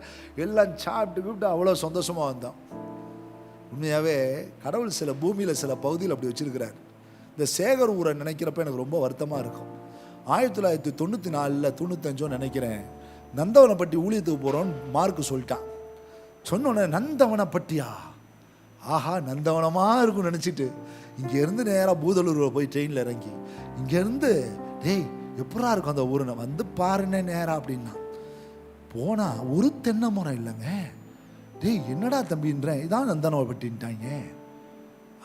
எல்லாம் சாப்பிட்டுக்கிட்டு அவ்வளோ சந்தோஷமாக வந்தோம். உண்மையாகவே கடவுள் சில பூமியில் சில பகுதியில் அப்படி வச்சுருக்கிறார். இந்த சேகர் ஊரை நினைக்கிறப்ப எனக்கு ரொம்ப வருத்தமாக இருக்கும். 1994 95 நினைக்கிறேன், நந்தவனப்பட்டி ஊழியத்துக்கு போகிறோன்னு மார்க்கு சொல்லிட்டான். சொன்னோன்னே நந்தவனப்பட்டியா, ஆஹா நந்தவனமாக இருக்கும்னு நினச்சிட்டு இங்கேருந்து நேராக பூதலூரில் போய் ட்ரெயினில் இறங்கி இங்கேருந்து டேய் எப்படா இருக்கும் அந்த ஊருன்னு வந்து பாருன்னே நேராக அப்படின்னா போனால் ஒரு தென்னை மரம் இல்லைங்க. டேய் என்னடா தம்பின்றேன், இதான் நந்தவனப்பட்டின்ட்டாங்க.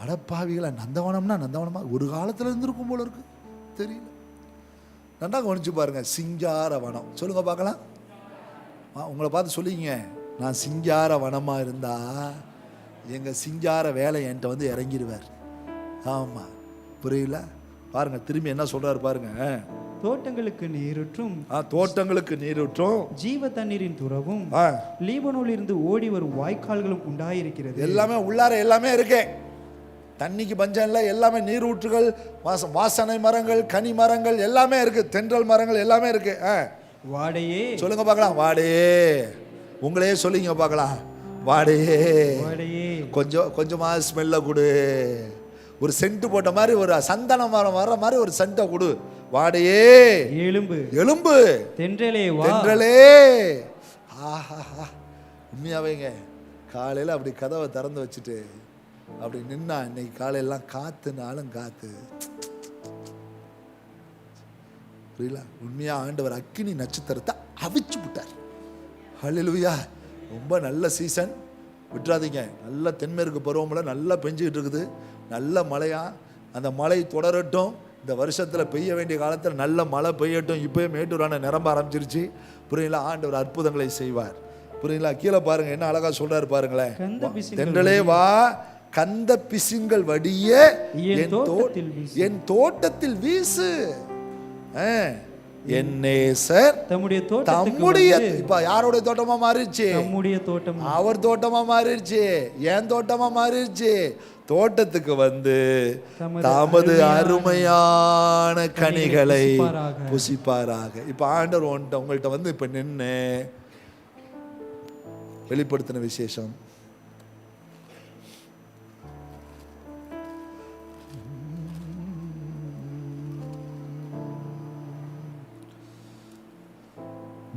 அடப்பாவிகளை, நந்தவனம்னா நந்தவனமாக ஒரு காலத்தில் இருந்திருக்கும் போல இருக்கு, தெரியல. நல்லா கவனிச்சு பாருங்க, சிங்கார வனம். சொல்லுங்க பார்க்கலாம். உங்களை பார்த்து சொல்லிங்க, நான் சிங்கார வனமாக இருந்தா எங்கள் சிங்கார வேலை என்கிட்ட வந்து இறங்கிடுவார். ஆமாம், புரியல. பாருங்க திரும்பி என்ன சொல்றாரு பாருங்க. தோட்டங்களுக்கு நீரூற்றும், தோட்டங்களுக்கு நீரூற்றும், ஜீவ தண்ணீரின் துறவும், லீபனோனில் இருந்து ஓடி வரும் வாய்க்கால்களும் உண்டாயிருக்கிறது. எல்லாமே உள்ளார எல்லாமே இருக்கு. தண்ணிக்கு பஞ்சம் இல்லை. எல்லாமே நீரூற்றுகள், வாசனை மரங்கள், கனி மரங்கள் எல்லாமே இருக்கு. தென்றல் மரங்கள் எல்லாமே இருக்கு. வாடையே சொல்லுங்க பார்க்கலாம். வாடையே, உங்களையே சொல்லிங்க பார்க்கலாம். வாடையே, கொஞ்சமா ஸ்மெல்ல கொடு. ஒரு சென்ட் போட்ட மாதிரி, ஒரு சந்தன மரம் வர்ற மாதிரி ஒரு சென்ட்டை கொடு. வாடையே, எலும்பு எலும்பு, தென்றலே தென்றலே. ஆஹா, உண்மையாவேங்க காலையில் அப்படி கதவை திறந்து வச்சுட்டு அப்படி நின்னா இன்னைக்கு காலையெல்லாம் காத்துனாலும் காத்து, புரியல. உண்மையா ஆண்டவர் அக்கினி நட்சத்திரத்தை அவிச்சு விட்டார். ஹல்லேலூயா. ரொம்ப நல்ல சீசன், விட்டுறாதீங்க. நல்ல தென்மேற்கு பருவமழை நல்லா பெஞ்சிக்கிட்டு இருக்குது, நல்ல மழையா. அந்த மழை தொடரட்டும். இந்த வருஷத்தில் பெய்ய வேண்டிய காலத்தில் நல்ல மழை பெய்யட்டும். இப்போயே மேட்டூரான நிரம்ப ஆரம்பிச்சிருச்சு, புரியல. ஆண்டவர் அற்புதங்களை செய்வார், புரியல. கீழே பாருங்க என்ன அழகா சொல்றாரு பாருங்களேன். தென்றலே வா, கந்த பிசின்கள் வடிய என் தோட்டத்தில் வீசு. என் நேசர் தம்முடைய, இப்ப யாருடைய தோட்டமா மாறிடுச்சு? நம்முடைய தோட்டம், அவர் தோட்டமா மாறிடுச்சு, என் தோட்டமா மாறிடுச்சு. தோட்டத்துக்கு வந்து தமது அருமையான கனிகளை புசிப்பாராக. இப்ப ஆண்டவர் உங்கள்கிட்ட வந்து இப்ப நின்று வெளிப்படுத்தின விசேஷம்.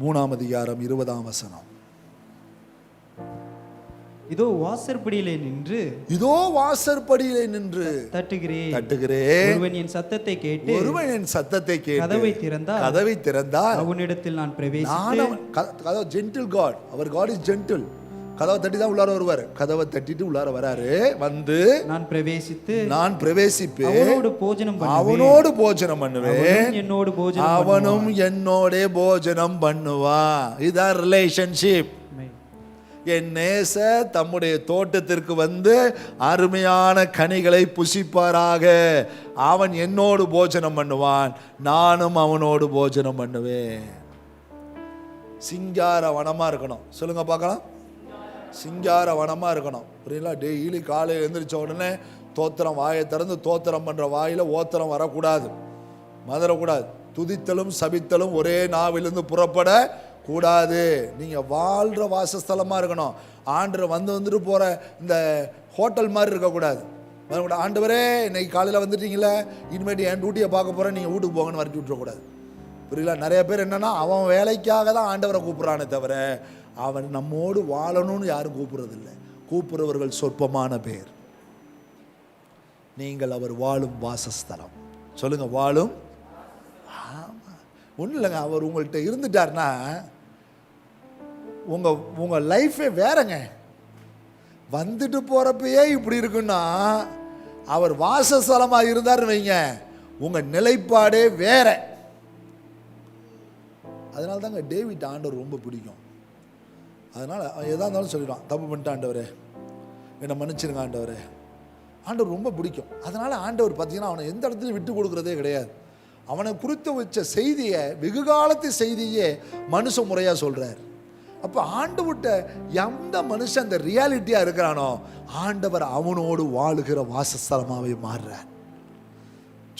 மூணாம் அதிகாரம் 20ஆம் வசனம். இதோ வாசற்படியிலே நின்று, இதோ வாசற்படியிலே நின்று தட்டுகிறேன். ஒருவன் என் சத்தத்தை கேட்டு கதவை திறந்தால் அவனிடத்தில் நான் பிரவேசித்து, ஜென்டில் காட், அவர் காட் இஸ் ஜென்டில். கதவை தட்டி தான் உள்ளார வருவார். கதவை தட்டிட்டு உள்ளார வராரு. வந்து நான் பிரவேசிப்பேன், அவனோடு போஜனம் பண்ணுவேன், அவனும் என்னோட போஜனம் பண்ணுவான். இதுதான் ரிலேஷன்ஷிப். என் நேசர் தம்முடைய தோட்டத்திற்கு வந்து அருமையான கனிகளை புசிப்பாராக. அவன் என்னோடு போஜனம் பண்ணுவான், நானும் அவனோடு போஜனம் பண்ணுவேன். சிங்கார வனமா இருக்கணும். சொல்லுங்க பார்க்கலாம். சிங்கார வனமா இருக்கணும், புரியல. டெய்லி காலையில் எழுந்திரிச்ச உடனே தோத்திரம், வாயை திறந்து தோத்திரம் பண்ற வாயில ஓத்திரம் வரக்கூடாது, மதறக்கூடாது. துதித்தலும் சபித்தலும் ஒரே நாவிலிருந்து புறப்பட கூடாது. நீங்க வாழ்ற வாசஸ்தலமா இருக்கணும். ஆண்டவர் வந்துட்டு போற இந்த ஹோட்டல் மாதிரி இருக்கக்கூடாது. ஆண்டவரே இன்னைக்கு காலையில் வந்துட்டீங்களே, இனிமேட்டு என் டியூட்டியை பார்க்க போறேன், நீங்க வீட்டுக்கு போங்கன்னு வரட்டி விட்டுறக்கூடாது, புரியல. நிறைய பேர் என்னன்னா அவன் வேலைக்காக தான் ஆண்டவரை கூப்பிட்றானே தவிர அவன் நம்மோடு வாழணும்னு யாரும் கூப்பிடுறதில்லை. கூப்பிடுறவர்கள் சொற்பமான பேர். நீங்கள் அவர் வாழும் வாசஸ்தலம். சொல்லுங்க, வாழும். ஆமாம், ஒன்றும் இல்லைங்க. அவர் உங்கள்கிட்ட இருந்துட்டார்னா உங்கள் லைஃபே வேறங்க. வந்துட்டு போறப்பயே இப்படி இருக்குன்னா அவர் வாசஸ்தலமா இருந்தாருன்னு வைங்க, உங்க நிலைப்பாடே வேற. அதனால தாங்க டேவிட் ஆண்டவர் ரொம்ப பிடிக்கும். அதனால எதா இருந்தாலும் சொல்லிடுவான், தப்பு பண்ணிட்டு ஆண்டவரே என்னை மன்னிச்சிருங்க ஆண்டவரே. ஆண்டவர் ரொம்ப பிடிக்கும். அதனால ஆண்டவர் பார்த்தீங்கன்னா அவனை எந்த இடத்துலையும் விட்டு கொடுக்குறதே கிடையாது. அவனை குறித்து வச்ச செய்தியை, வெகு காலத்து செய்தியே மனுஷ முறையாக சொல்றார். அப்போ ஆண்டவர்கிட்ட எந்த மனுஷன் அந்த ரியாலிட்டியா இருக்கிறானோ ஆண்டவர் அவனோடு வாழுகிற வாசஸ்தலமாவே மாறுறார்.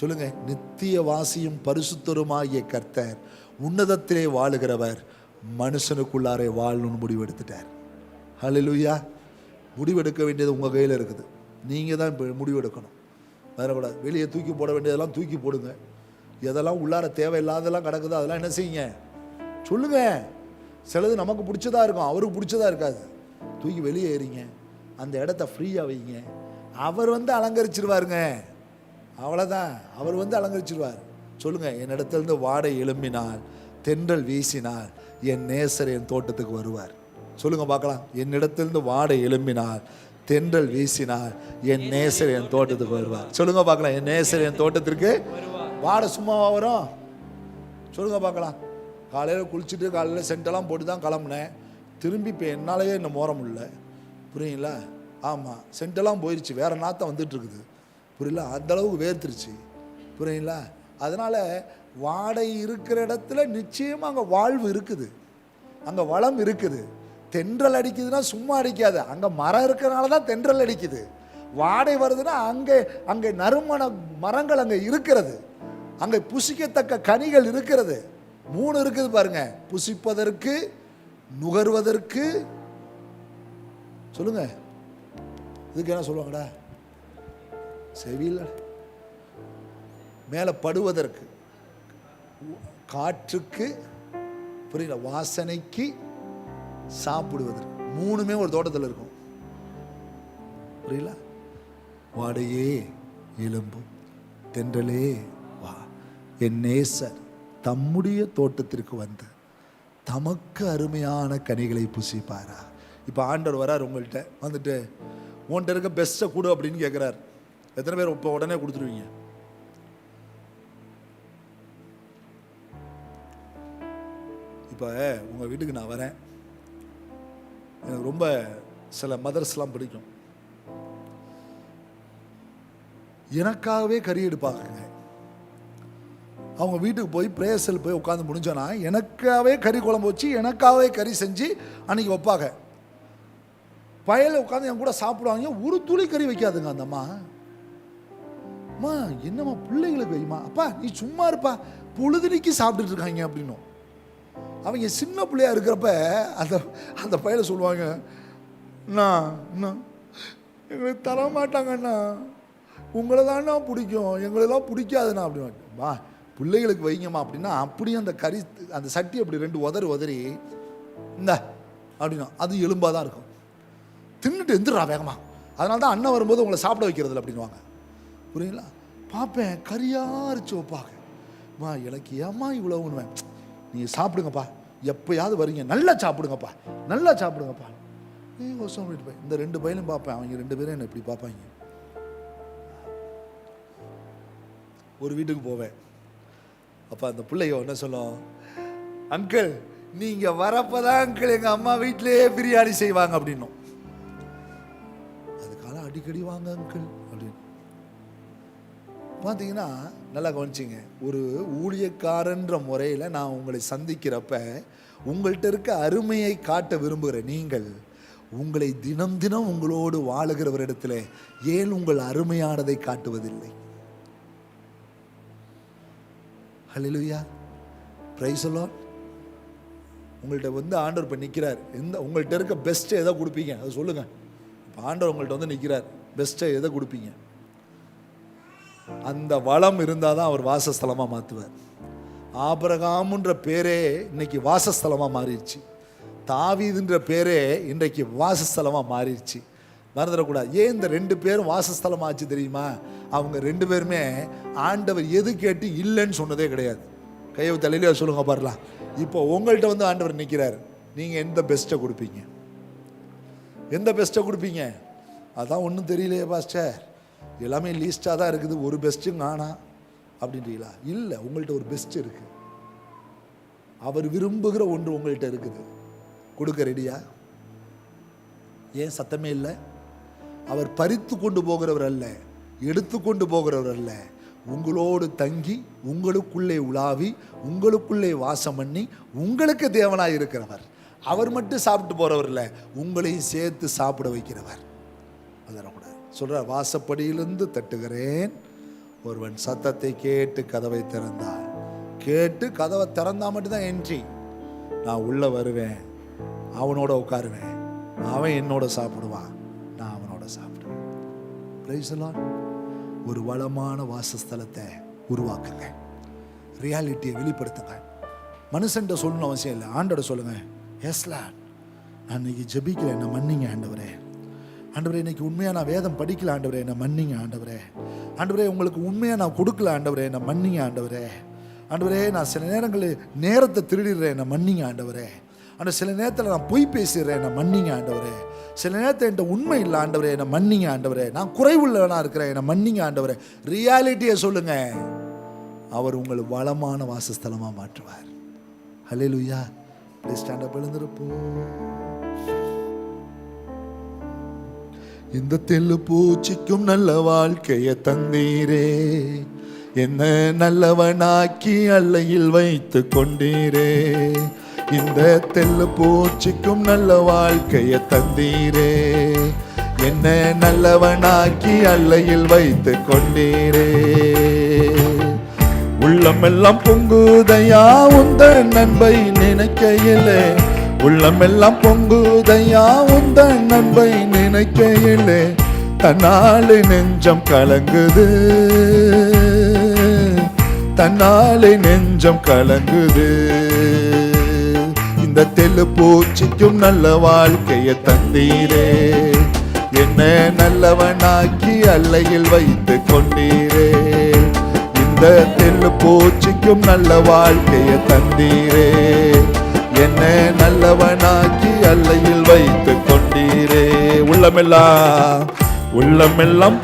சொல்லுங்க, நித்திய வாசியும் பரிசுத்தருமாகிய கர்த்தர் உன்னதத்திலே வாழுகிறவர் மனுஷனுக்குள்ளாரே வாழணும்னு முடிவெடுத்துட்டார். ஹல்லேலூயா. முடிவெடுக்க வேண்டியது உங்கள் கையில் இருக்குது. நீங்கள் தான் இப்போ முடிவெடுக்கணும். வேற கூட வெளியே தூக்கி போட வேண்டியதெல்லாம் தூக்கி போடுங்க. எதெல்லாம் உள்ளார தேவையில்லாதெல்லாம் கிடக்குதோ அதெல்லாம் என்ன செய்யுங்க, சொல்லுங்க. சிலது நமக்கு பிடிச்சதா இருக்கும், அவருக்கு பிடிச்சதா இருக்காது. தூக்கி வெளியே ஏறிங்க, அந்த இடத்த ஃப்ரீயாக வைங்க. அவர் அலங்கரிச்சிருவாருங்க. அவ்வளோதான், அவர் அலங்கரிச்சிருவார். சொல்லுங்க, என்னிடத்திலிருந்து வாடை எழும்பினால், தென்றல் வீசினால், என் நேசர் என் தோட்டத்துக்கு வருவார். சொல்லுங்க பார்க்கலாம். என்னிடத்திலிருந்து வாடை எழும்பினால், தென்றல் வீசினால், என் நேசர் என் தோட்டத்துக்கு வருவார். சொல்லுங்க பார்க்கலாம். என் நேசர் என் தோட்டத்திற்கு வாடை சும்மாவா வரும்? சொல்லுங்க பார்க்கலாம். காலையில் குளிச்சுட்டு காலையில் சென்டெல்லாம் போட்டு தான் கிளம்புனேன். திரும்பி இப்போ என்னாலேயே என்ன மோர முடியல. புரியுங்களா? ஆமாம், சென்டெல்லாம் போயிடுச்சு, வேறு நாத்தம் வந்துட்டு இருக்குது. புரியல? அந்தளவுக்கு வேர்த்துருச்சு. புரியுங்களா? அதனால் வாடை இருக்கிற இடத்துல நிச்சயமாக அங்கே வாழ்வு இருக்குது, அங்கே வளம் இருக்குது. தென்றல் அடிக்குதுன்னா சும்மா அடிக்காது, அங்கே மரம் இருக்கிறனால தான் தென்றல் அடிக்குது. வாடை வருதுன்னா அங்கே அங்கே நறுமண மரங்கள் அங்கே இருக்கிறது, அங்கே புசிக்கத்தக்க கனிகள் இருக்கிறது. 3 இருக்குது பாருங்க, புசிப்பதற்கு, நுகர்வதற்கு. சொல்லுங்க, இதுக்கு என்ன சொல்லுவாங்கடா? செவியில் மேலே படுவதற்கு, காற்றுக்கு, புரியல, வாசனைக்கு, சாப்பிடுவதற்கு. 3மே ஒரு தோட்டத்தில் இருக்கும். புரியல? வாடையே எலும்பும், தென்றலே வா, என் நேசர் தம்முடைய தோட்டத்திற்கு வந்து தமக்கு அருமையான கனிகளை புசிப்பாரா. இப்போ ஆண்டவர் வரார் உங்கள்கிட்ட, வந்துட்டு உன்கிட்ட இருக்க பெஸ்ட்டை கொடு அப்படின்னு கேட்குறார். எத்தனை பேர் இப்போ உடனே கொடுத்துருவீங்க? இப்போ உங்கள் வீட்டுக்கு நான் வரேன், எனக்கு ரொம்ப சில மதர்ஸ்லாம் பிடிக்கும். எனக்காகவே கறி எடுப்பாங்க. அவங்க வீட்டுக்கு போய் பிரேயர்ஸில் போய் உட்காந்து முடிஞ்சோன்னா எனக்காகவே கறி குழம்பு வச்சு, எனக்காகவே கறி செஞ்சு அன்றைக்கி வைப்பாங்க. வயலில் உட்காந்து என் கூட சாப்பிடுவாங்க. ஒரு துளி கறி வைக்காதுங்க அந்த அம்மா. அம்மா என்னம்மா பிள்ளைங்களுக்கு வைமா, அப்பா நீ சும்மா இருப்பா, பொழுதுனிக்கு சாப்பிட்டுட்டு இருக்காங்க அப்படின்னும். அவங்க சின்ன பிள்ளையா இருக்கிறப்ப அந்த அந்த பையனை சொல்லுவாங்க, அண்ணா அண்ணா எங்களுக்கு தர மாட்டாங்கண்ணா, உங்களை தானே பிடிக்கும், எங்களெல்லாம் பிடிக்காதுண்ணா அப்படின்னு. வா பிள்ளைகளுக்கு வைங்கம்மா அப்படின்னா, அப்படியே அந்த கறி அந்த சட்டி அப்படி 2 உதறி இந்த அப்படின்னா அது எலும்பாக தான் இருக்கும். தின்னுட்டு எந்திரா வேகமா. அதனால தான் அண்ணன் வரும்போது உங்களை சாப்பிட வைக்கிறதில்ல அப்படின்வாங்க. புரியுங்களா? பார்ப்பேன் கறியாக அரிச்சு வைப்பாங்க. மா எனக்கு ஏம்மா இவ்வளோ ஒன்றுவேன், நீங்கள் சாப்பிடுங்கப்பா, எப்போயாவது வரீங்க, நல்லா சாப்பிடுங்கப்பா, நல்லா சாப்பிடுங்கப்பா. வருஷம் போயிட்டு போய் இந்த 2 பையனும் பார்ப்பேன், அவங்க 2 பேரும் என்னை இப்படி பார்ப்பாங்க. ஒரு வீட்டுக்கு போவேன், அப்போ அந்த பிள்ளைங்க என்ன சொல்லும், அங்கிள் நீங்கள் வரப்போதான் அங்கிள் எங்கள் அம்மா வீட்டிலேயே பிரியாணி செய்வாங்க அப்படின்னும். அதுக்காக அடிக்கடி வாங்க அங்கிள் அப்படின்னு. பார்த்தீங்கன்னா நல்லா கவனிச்சிங்க, ஒரு ஊழியக்காரன்ற முறையில் நான் உங்களை சந்திக்கிறப்ப உங்கள்கிட்ட இருக்க அருமையை காட்ட விரும்புகிற நீங்கள், உங்களை தினம் தினம் உங்களோடு வாழுகிறவரிடத்தில் ஏன் உங்கள் அருமையானதை காட்டுவதில்லை? ஹல்லேலூயா, பிரைஸ் தி லார்ட். உங்கள்கிட்ட ஆண்டவர் இப்போ நிற்கிறார். உங்கள்கிட்ட இருக்க பெஸ்ட்டை எதை கொடுப்பீங்க அதை சொல்லுங்கள். இப்போ ஆண்டவர் உங்கள்கிட்ட நிற்கிறார், பெஸ்ட்டை எதை கொடுப்பீங்க? அந்த வளம் இருந்தால் தான் அவர் வாசஸ்தலமாக மாற்றுவார். ஆபிரகாம்ன்ற பேரே இன்னைக்கு வாசஸ்தலமாக மாறிடுச்சு. தாவீதுன்ற பேரே இன்றைக்கு வாசஸ்தலமாக மாறிடுச்சு. மறந்துடக்கூடாது. ஏன் இந்த 2 பேரும் வாசஸ்தலமாக ஆச்சு தெரியுமா? அவங்க 2 பேருமே ஆண்டவர் எது கேட்டு இல்லைன்னு சொன்னதே கிடையாது. கையை தலையிலே சொல்லுங்க பாருலாம். இப்போ உங்கள்கிட்ட ஆண்டவர் நிற்கிறார், நீங்கள் எந்த பெஸ்ட்டை கொடுப்பீங்க? எந்த பெஸ்ட்டை கொடுப்பீங்க? அதான் ஒன்றும் தெரியலையே பாஸ்டர், எல்லாமே லீஸ்டாக தான் இருக்குது, ஒரு பெஸ்ட்டும் காணா அப்படின்றீங்களா? இல்லை, உங்கள்கிட்ட ஒரு பெஸ்ட் இருக்குது. அவர் விரும்புகிற ஒன்று உங்கள்கிட்ட இருக்குது. கொடுக்க ரெடியா? ஏன் சத்தமே இல்லை? அவர் பறித்து கொண்டு போகிறவர் அல்ல, எடுத்துக்கொண்டு போகிறவர் அல்ல. உங்களோடு தங்கி, உங்களுக்குள்ளே உலாவி, உங்களுக்குள்ளே வாசம் பண்ணி, உங்களுக்கு தேவனாய் இருக்கிறவர். அவர் மட்டும் சாப்பிட்டு போறவர் இல்லை, உங்களையும் சேர்த்து சாப்பிட வைக்கிறவர். அதெல்லாம் கூட சொல்றார், வாசப்படியிலிருந்து தட்டுகிறேன், ஒருவன் சத்தத்தை கேட்டு கதவை திறந்தார். கேட்டு கதவை திறந்தா மட்டும்தான் என்ட்ரி. நான் உள்ள வருவேன், அவனோட உட்காருவேன், அவன் என்னோட சாப்பிடுவான், நான் அவனோட சாப்பிடுவேன். Praise the Lord. ஒரு வளமான வாசஸ்தலத்தை உருவாக்குங்க, ரியாலிட்டியை வெளிப்படுத்துங்க. மனுஷன்ட்ட சொல்லணும் அவசியம் இல்லை, ஆண்டோட சொல்லுங்க. எஸ் லார்ட், நான் இன்னைக்கு ஜெபிக்கல, என்ன மன்னிங்க ஆண்டவரே. ஆண்டவரே, இன்னைக்கு உண்மையாக நான் வேதம் படிக்கல ஆண்டவரே, என்ன மன்னிங்க ஆண்டவரே. ஆண்டவரே, உங்களுக்கு உண்மையாக நான் கொடுக்கல ஆண்டவரே, என்ன மன்னிங்க ஆண்டவரே. ஆண்டவரே, நான் சில நேரங்களில் நேரத்தை திருடிடுறேன், என்ன மன்னிங்க ஆண்டவரே. ஆனால் சில நேரத்தில் நான் பொய் பேசிடுறேன், என்ன மன்னிங்க ஆண்டவரே. சில நேரத்தில் என்கிட்ட உண்மை இல்லை ஆண்டவரே, என்ன மன்னிங்க ஆண்டவரே. நான் குறைவுள்ளவனா இருக்கிறேன், என்ன மன்னிங்க ஆண்டவரே. ரியாலிட்டியை சொல்லுங்க, அவர் உங்களை வளமான வாசஸ்தலமாக மாற்றுவார். ஹல்லேலூயா. ப்ளீஸ் ஸ்டாண்ட் அப், எழுந்திருப்போம். இந்த தெல்லு பூச்சிக்கும் நல்ல வாழ்க்கையை தந்தீரே, என்ன நல்லவனாக்கி அல்லையில் வைத்து கொண்டீரே. இந்த தெல்லு பூச்சிக்கும் நல்ல வாழ்க்கையை தந்தீரே, என்ன நல்லவனாக்கி அல்லையில் வைத்து கொண்டீரே. உள்ளமெல்லாம் பொங்குதையா உந்தன் நண்பை நினைக்கையிலே, உள்ளமெல்லாம் பொங்குதையா உந்தன் நண்பை நினைக்கையிலே. தன்னாலே நெஞ்சம் கலங்குது, தன்னாலே நெஞ்சம் கலங்குது. இந்த தெல்லு பூச்சிக்கும் நல்ல வாழ்க்கையை தந்தீரே, என்ன நல்லவனாக்கி அல்லையில் வைத்து கொண்டீரே. இந்த தெல்லு பூச்சிக்கும் நல்ல வாழ்க்கையை தந்தீரே, என்ன நல்லவனாக்கி அல்லையில் வைத்து கொண்டீரே. உள்ளமெல்லாம் உள்ளமெல்லாம்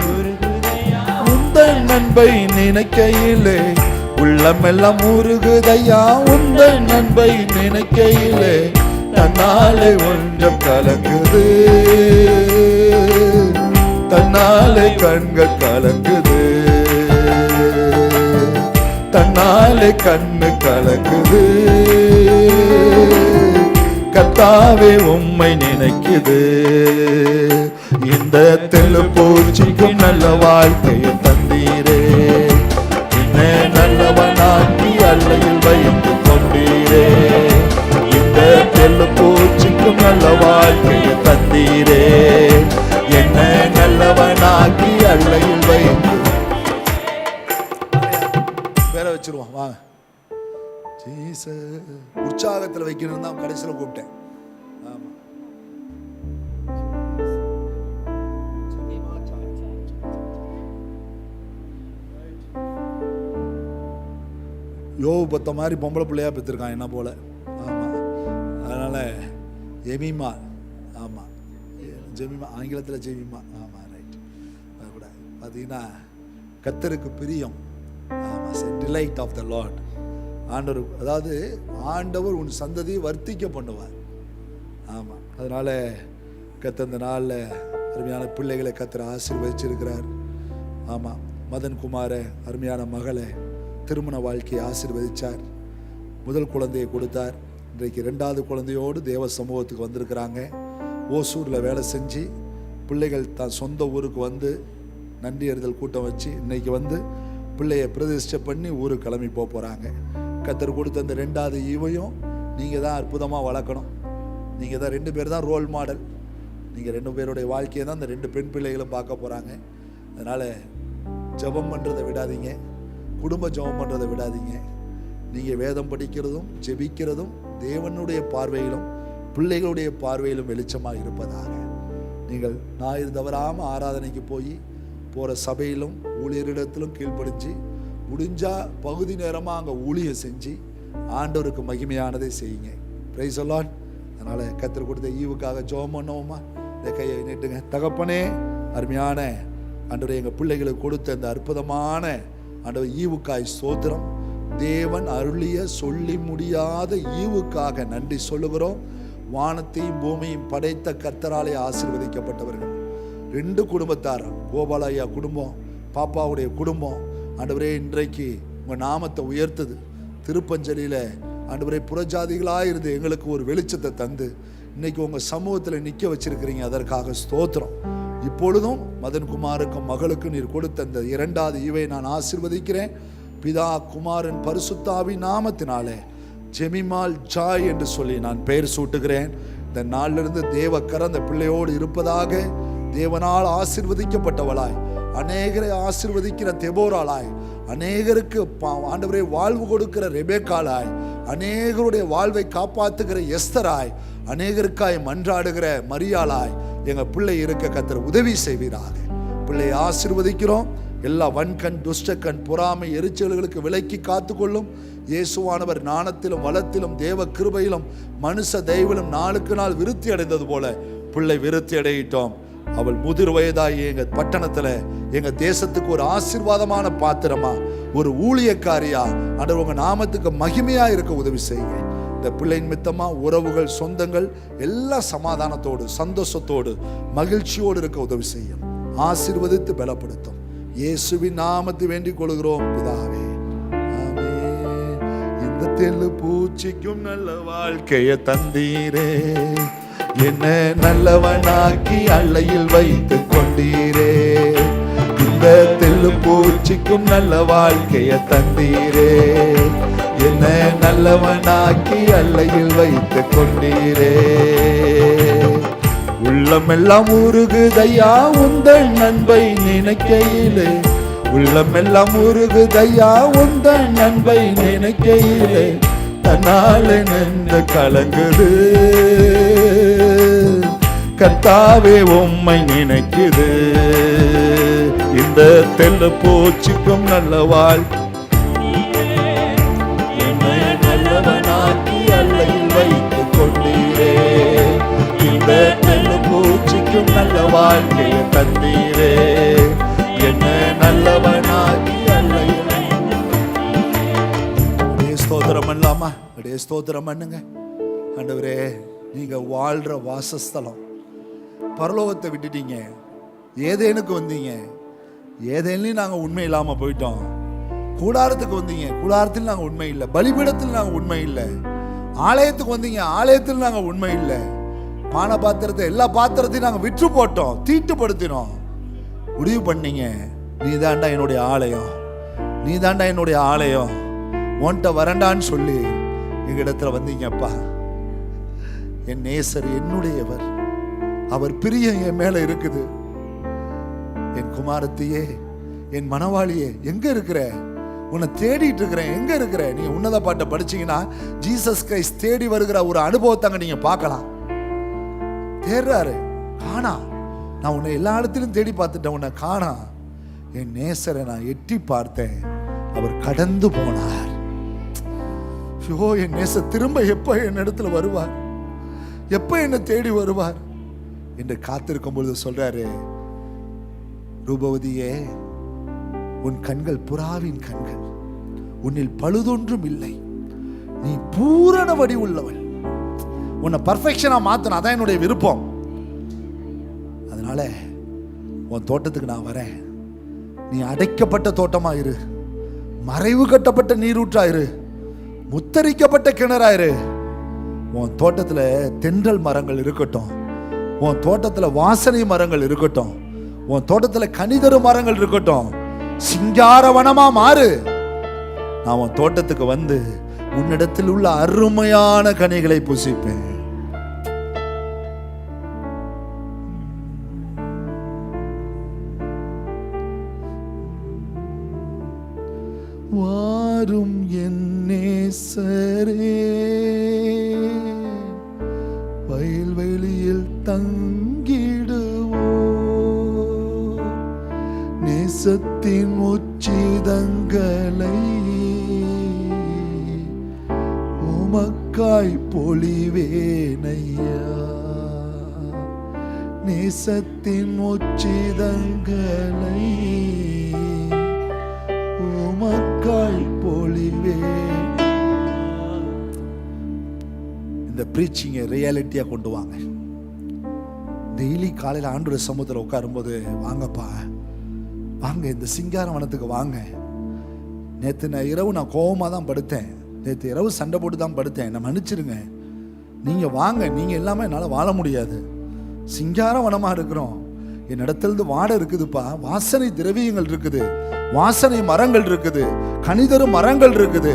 உந்தன் நண்பை நினைக்கையிலே, உள்ளமெல்லாம் உருகுதையா உந்தன் நண்பை நினைக்கையிலே. தன்னாலே ஒன்றம் கலங்குது, தன்னாலே கண்கள் கலங்குது, தன்னாலே கண்ணு கலங்குது. கர்த்தாவே உம்மை நினைக்குது. இந்த தெல்லு பூச்சிக்கும் நல்ல வாழ்க்கையை தந்தீரே, என்ன நல்லவனாக்கி அல்லையில் வைத்து கொண்டீரே. இந்த தெல்லு பூச்சிக்கும் நல்ல வாழ்க்கையை தந்தீரே, என்ன நல்லவனாக்கி அல்லையில் வைத்து. வேற வச்சிருவோம் வாங்க. உற்சாகத்தில் வைக்கணும் தான் கடைசியில் கூப்பிட்டேன். ஆமா, யோபு பத்த மாதிரி பொம்பளை பிள்ளையா பெற்றிருக்கான் என்ன போல. ஆமா, அதனால எமிமா, ஆமா ஜெமிமா, ஆங்கிலத்தில் ஜெமிமா. ஆமா, ரைட். கூட பார்த்தீங்கன்னா கர்த்தருக்கு பிரியம். ஆமா, டிலைட் ஆஃப் த லார்ட். ஆண்டவர், அதாவது ஆண்டவர் உன் சந்ததியை வர்த்திக்க பண்ணுவார். ஆமாம், அதனால் கர்த்தர் இந்த நாளில் அருமையான பிள்ளைகளை கர்த்தர் ஆசீர்வதிச்சிருக்கிறார். ஆமாம், மதன் குமார அருமையான மகளை திருமண வாழ்க்கையை ஆசீர்வதித்தார். முதல் குழந்தையை கொடுத்தார். இன்றைக்கு 2வது குழந்தையோடு தேவ சமூகத்துக்கு வந்திருக்கிறாங்க. ஓசூரில் வேலை செஞ்சு பிள்ளைகள் தான் சொந்த ஊருக்கு வந்து நன்றி அறிதல் கூட்டம் வச்சு இன்னைக்கு வந்து பிள்ளையை பிரதிஷ்டை பண்ணி ஊருக்கு கிளம்பி போகிறாங்க. கர்த்தர் கொடுத்த அந்த 2வது ஈவையும் நீங்கள் தான் அற்புதமாக வளர்க்கணும். நீங்கள் தான் 2 பேர் தான் ரோல் மாடல். நீங்கள் 2 பேருடைய வாழ்க்கையை தான் அந்த 2 பெண் பிள்ளைகளும் பார்க்க போகிறாங்க. அதனால் ஜெபம் பண்ணுறதை விடாதீங்க, குடும்ப ஜெபம் பண்ணுறதை விடாதீங்க. நீங்கள் வேதம் படிக்கிறதும் ஜெபிக்கிறதும் தேவனுடைய பார்வையிலும் பிள்ளைகளுடைய பார்வையிலும் வெளிச்சமாக இருப்பதாக. நீங்கள் ஞாயிறு தவறாமல் ஆராதனைக்கு போகிற சபையிலும் ஊழியரிடத்திலும் கீழ்ப்படிஞ்சு முடிஞ்சால் பகுதி நேரமாக அங்கே ஊழியம் செஞ்சு ஆண்டவருக்கு மகிமையானதை செய்யுங்க. Praise the Lord. அதனால் கர்த்தர் கொடுத்த ஈவுக்காக ஜெபம் பண்ணுவோமா? இந்த கையை நீட்டுங்க. தகப்பனே, அருமையான ஆண்டவரே, எங்கள் பிள்ளைகளுக்கு கொடுத்த இந்த அற்புதமான ஆண்டவர் ஈவுக்காய் ஸ்தோத்திரம். தேவன் அருளிய சொல்லி முடியாத ஈவுக்காக நன்றி சொல்லுகிறோம். வானத்தையும் பூமியும் படைத்த கர்த்தராலே ஆசீர்வதிக்கப்பட்டவர்கள் 2 குடும்பத்தார், கோபாலையா குடும்பம், பாப்பாவுடைய குடும்பம் ஆண்டவரே இன்றைக்கு உங்கள் நாமத்தை உயர்த்துது. திருப்பஞ்சலியில் ஆண்டவரே புறஜாதிகளாக இருந்து எங்களுக்கு ஒரு வெளிச்சத்தை தந்து இன்னைக்கு உங்கள் சமூகத்தில் நிற்க வச்சிருக்கிறீங்க. அதற்காக ஸ்தோத்திரம். இப்பொழுதும் மதன்குமாருக்கும் மகளுக்கும் நீர் கொடுத்த இந்த 2வது ஈவை நான் ஆசீர்வதிக்கிறேன். பிதா குமாரன் பரிசுத்தாவின் நாமத்தினாலே ஜெமிமால் ஜாய் என்று சொல்லி நான் பெயர் சூட்டுகிறேன். இந்த நாளிலிருந்து தேவக்கரம் அந்த பிள்ளையோடு இருப்பதாக. தேவனால் ஆசீர்வதிக்கப்பட்டவளாய், அநேகரை ஆசீர்வதிக்கிற தெபோராளாய், அநேகருக்கு ஆண்டவரே வாழ்வு கொடுக்கிற ரெபேக்காளாய், அநேகருடைய வாழ்வை காப்பாற்றுகிற எஸ்தராய், அநேகருக்காய் மன்றாடுகிற மரியாளாய் எங்கள் பிள்ளை இருக்க கர்த்தர் உதவி செய்வீராக. பிள்ளையை ஆசீர்வதிக்கிறோம். எல்லா வன்கண், துஷ்டக்கண், பொறாமை, எரிச்சல்களுக்கு விலக்கி காத்துக்கொள்ளும். இயேசுவானவர் ஞானத்திலும் வளத்திலும் தேவ கிருபையிலும் மனுஷ தெய்விலும் நாளுக்கு நாள் விருத்தி அடைந்தது போல பிள்ளை விருத்தி அடையிட்டோம். அவள் முதிர் வயதாகி எங்கள் பட்டணத்தில் எங்கள் தேசத்துக்கு ஒரு ஆசீர்வாதமான பாத்திரமா, ஒரு ஊழியக்காரியா ஆண்டவர் உங்கள் நாமத்துக்கு மகிமையா இருக்க உதவி செய்யுங்க. இந்த பிள்ளையின் மித்தமா உறவுகள், சொந்தங்கள் எல்லாம் சமாதானத்தோடு, சந்தோஷத்தோடு, மகிழ்ச்சியோடு இருக்க உதவி செய்யும். ஆசீர்வதித்து பலப்படுத்தும். இயேசுவின் நாமத்தை வேண்டிக் கொள்கிறோம் பிதாவே, ஆமென். இந்த தெள்ளு பூச்சிக்கும் நல்ல வாழ்க்கையை தந்தீரே, என்ன நல்லவனாக்கி அள்ளையில் வைத்து கொண்டீரே. இந்த தெள்ளு பூச்சிக்கும் நல்ல வாழ்க்கையை தந்தீரே, என்ன நல்லவனாக்கி அள்ளையில் வைத்து கொண்டீரே. உள்ளமெல்லாம் உருகுதையா உந்தன் நண்பை நினைக்கையிலே, உள்ளமெல்லாம் உருகுதையா உந்தன் நண்பை நினைக்கையிலே. தன்னாலே நின்று கலங்குது கர்த்தாவே உம்மை நினைக்குது. இந்த தெள்ளு பூச்சிக்கும் நல்ல வாழ்க்கை நல்லவனாக்கி அள்ளையில் வைத்து கொண்டீரே. இந்த தெள்ளு பூச்சிக்கும் நல்ல வாழ்க்கையை தந்தீரே, என்ன நல்லவனாக்கி அள்ளையில். ஸ்தோத்திரம் பண்ணலாமா? அப்படியே ஸ்தோத்திரம் பண்ணுங்க. ஆண்டவரே, நீங்க வாழ்ற வாசஸ்தலம், பரலோகத்தை விட்டுட்டீங்க, ஏதேனுக்கு வந்தீங்க, ஏதேன்லையும் நாங்கள் உண்மை இல்லாமல் போயிட்டோம். கூடாரத்துக்கு வந்தீங்க, கூடாரத்தில் நாங்கள் உண்மை இல்லை. பலிபீடத்தில் நாங்கள் உண்மை இல்லை. ஆலயத்துக்கு வந்தீங்க, ஆலயத்தில் நாங்கள் உண்மை இல்லை. பான பாத்திரத்தை, எல்லா பாத்திரத்தையும் நாங்கள் விற்று போட்டோம், தீட்டுப்படுத்தினோம். முடிவு பண்ணீங்க, நீ தாண்டா என்னுடைய ஆலயம், நீ தாண்டா என்னுடைய ஆலயம், உன்கிட்ட வரண்டான்னு சொல்லி எங்கிடத்துல வந்தீங்கப்பா. என் நேசர் என்னுடையவர், அவர் பிரியம் என் மேல இருக்குது. என் குமாரத்தையே, என் மனவாளியே, எங்க இருக்கிற? உன்னை தேடிட்டு இருக்கிறேன், எங்க இருக்கிற? நீங்க உன்னத பாட்டை படிச்சீங்கன்னா ஜீசஸ் கிரைஸ்ட் தேடி வருகிற ஒரு அனுபவத்தாங்க நீங்க பார்க்கலாம். தேடுறாரு, காணா. நான் உன்னை எல்லா இடத்திலும் தேடி பார்த்துட்டேன், உன்னை காணா. என் நேசரை நான் எட்டி பார்த்தேன், அவர் கடந்து போனார். ஐயோ, என் நேச திரும்ப எப்ப என் இடத்துல வருவார், எப்ப என்னை தேடி வருவார் என்று காத்திருக்கும் பொழுது சொல்றாரு, ரூபவதியே, உன் கண்கள் புறாவின் கண்கள், உன்னில் பழுதொன்றும் இல்லை, நீ பூரண வடி உள்ளவள். உன்னை பர்ஃபெக்ஷனா மாத்தணும், அதான் என்னுடைய விருப்பம். அதனால உன் தோட்டத்துக்கு நான் வரேன். நீ அடைக்கப்பட்ட தோட்டமா இரு, மறைவு கட்டப்பட்ட நீரூற்றா இரு, முத்தரிக்கப்பட்ட கிணறாயிரு. உன் தோட்டத்துல தென்றல் மரங்கள் இருக்கட்டும், உன் தோட்டத்துல வாசனை மரங்கள் இருக்கட்டும், உன் தோட்டத்துல கனிதரு மரங்கள் இருக்கட்டும். சிங்கார வனமா மாறு. நான் உன் தோட்டத்துக்கு வந்து உன்னிடத்தில் உள்ள அருமையான கனிகளை புசிப்பேன். வாரும் என் நேசரே, வயல்வெளியில் தங்கிடுவோ, நேசத்தின் உச்சிதங்களை உமக்காய் பொழிவேனையா. நேசத்தின் உச்சிதங்களை உமக்காய் பொழிவே. இந்த பிரீச்சிங்கை ரியாலிட்டியா கொண்டு வாங்க. டெய்லி காலையில் ஆண்டவருடைய சமூகத்தில் உட்காரும்போது, வாங்கப்பா வாங்க இந்த சிங்காரவனத்துக்கு வாங்க. நேற்று இரவு நான் கோபமாக தான் படுத்தேன், நேற்று இரவு சண்டை போட்டு தான் படுத்தேன், என்னை மன்னிச்சிருங்க. நீங்கள் வாங்க, நீங்கள் எல்லாமே என்னால் வாழ முடியாது. சிங்காரவனமாக இருக்கிறோம், என் இடத்துலேருந்து வாடை இருக்குதுப்பா, வாசனை திரவியங்கள் இருக்குது, வாசனை மரங்கள் இருக்குது, கனிதரு மரங்கள் இருக்குது,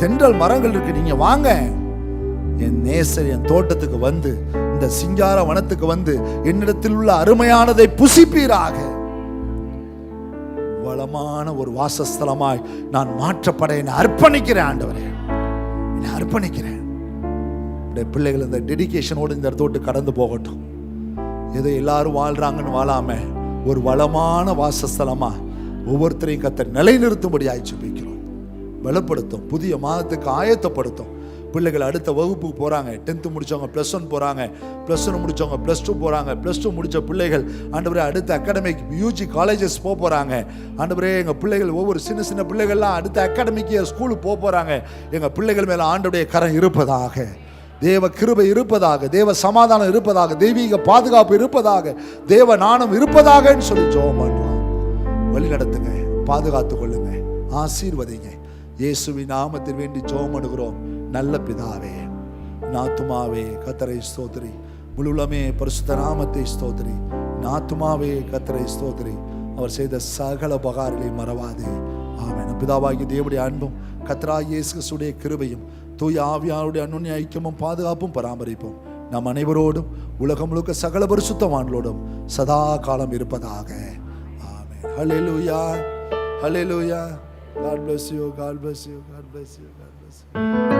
தென்றல் மரங்கள் இருக்கு. நீங்கள் வாங்க, என் நேசர் என் தோட்டத்துக்கு வந்து, இந்த சிங்கார வனத்துக்கு வந்து என்னிடத்தில் உள்ள அருமையானதை புசிப்பீராக. வளமான ஒரு வாசஸ்தலமாய் நான் மாற்றப்பட என்னை அர்ப்பணிக்கிறேன். ஆண்டவரே, என்னை அர்ப்பணிக்கிறேன். பிள்ளைகள் இந்த டெடிகேஷனோடு இந்த இடத்தோட்டு கடந்து போகட்டும். ஏதோ எல்லாரும் வாழ்றாங்கன்னு வாழாம ஒரு வளமான வாசஸ்தலமா ஒவ்வொருத்தரையும் கர்த்தர் நிலைநிறுத்தும்படி ஜெபிக்கிறோம். பலப்படுத்தும், புதிய மாதத்துக்கு ஆயத்தப்படுத்தும். பிள்ளைகள் அடுத்த வகுப்புக்கு போகிறாங்க, 10th முடித்தவங்க +1 போகிறாங்க, +1 முடித்தவங்க +2 போகிறாங்க, +2 முடித்த பிள்ளைகள் ஆண்டவரே அடுத்த அகாடமிக் UG காலேஜஸ் போகிறாங்க. ஆண்டவரே எங்கள் பிள்ளைகள் ஒவ்வொரு சின்ன சின்ன பிள்ளைகள்லாம் அடுத்த அகாடமிக் ஸ்கூலுக்கு போகிறாங்க. எங்கள் பிள்ளைகள் மேலே ஆண்டவருடைய கரம் இருப்பதாக, தேவ கிருபை இருப்பதாக, தேவ சமாதானம் இருப்பதாக, தெய்வீக பாதுகாப்பு இருப்பதாக, தேவ நாணம் இருப்பதாகன்னு சொல்லி ஜெபம் பண்ணுறோம். வழி நடத்துங்க, பாதுகாத்து கொள்ளுங்க, ஆசீர்வதிங்க. இயேசுவின் நாமத்தில் வேண்டி ஜெபம் பண்ணுகிறோம் நல்ல பிதாவே. நாத்துமாவே கர்த்தரை ஸ்தோத்திரி, முழுலமே பரிசுத்த நாமத்தை ஸ்தோத்திரி. நாத்துமாவே கர்த்தரை ஸ்தோத்திரி, அவர் செய்த சகல உபகாரங்களை மறவாதே. ஆமென். பிதாவாகிய தேவனுடைய அன்பும் கர்த்தராகிய இயேசு கிறிஸ்துவின் கிருபையும் தூய ஆவியாருடைய அன்னுன்ய ஐக்கியமும் பாதுகாப்பும் பராமரிப்பும் நம் அனைவரோடும் உலகம் முழுக்க சகல பரிசுத்தவான்களோடும் சதா காலம் இருப்பதாக. ஆமென். ஹல்லேலூயா, ஹல்லேலூயா. God bless you, God bless you, God bless you, God bless you.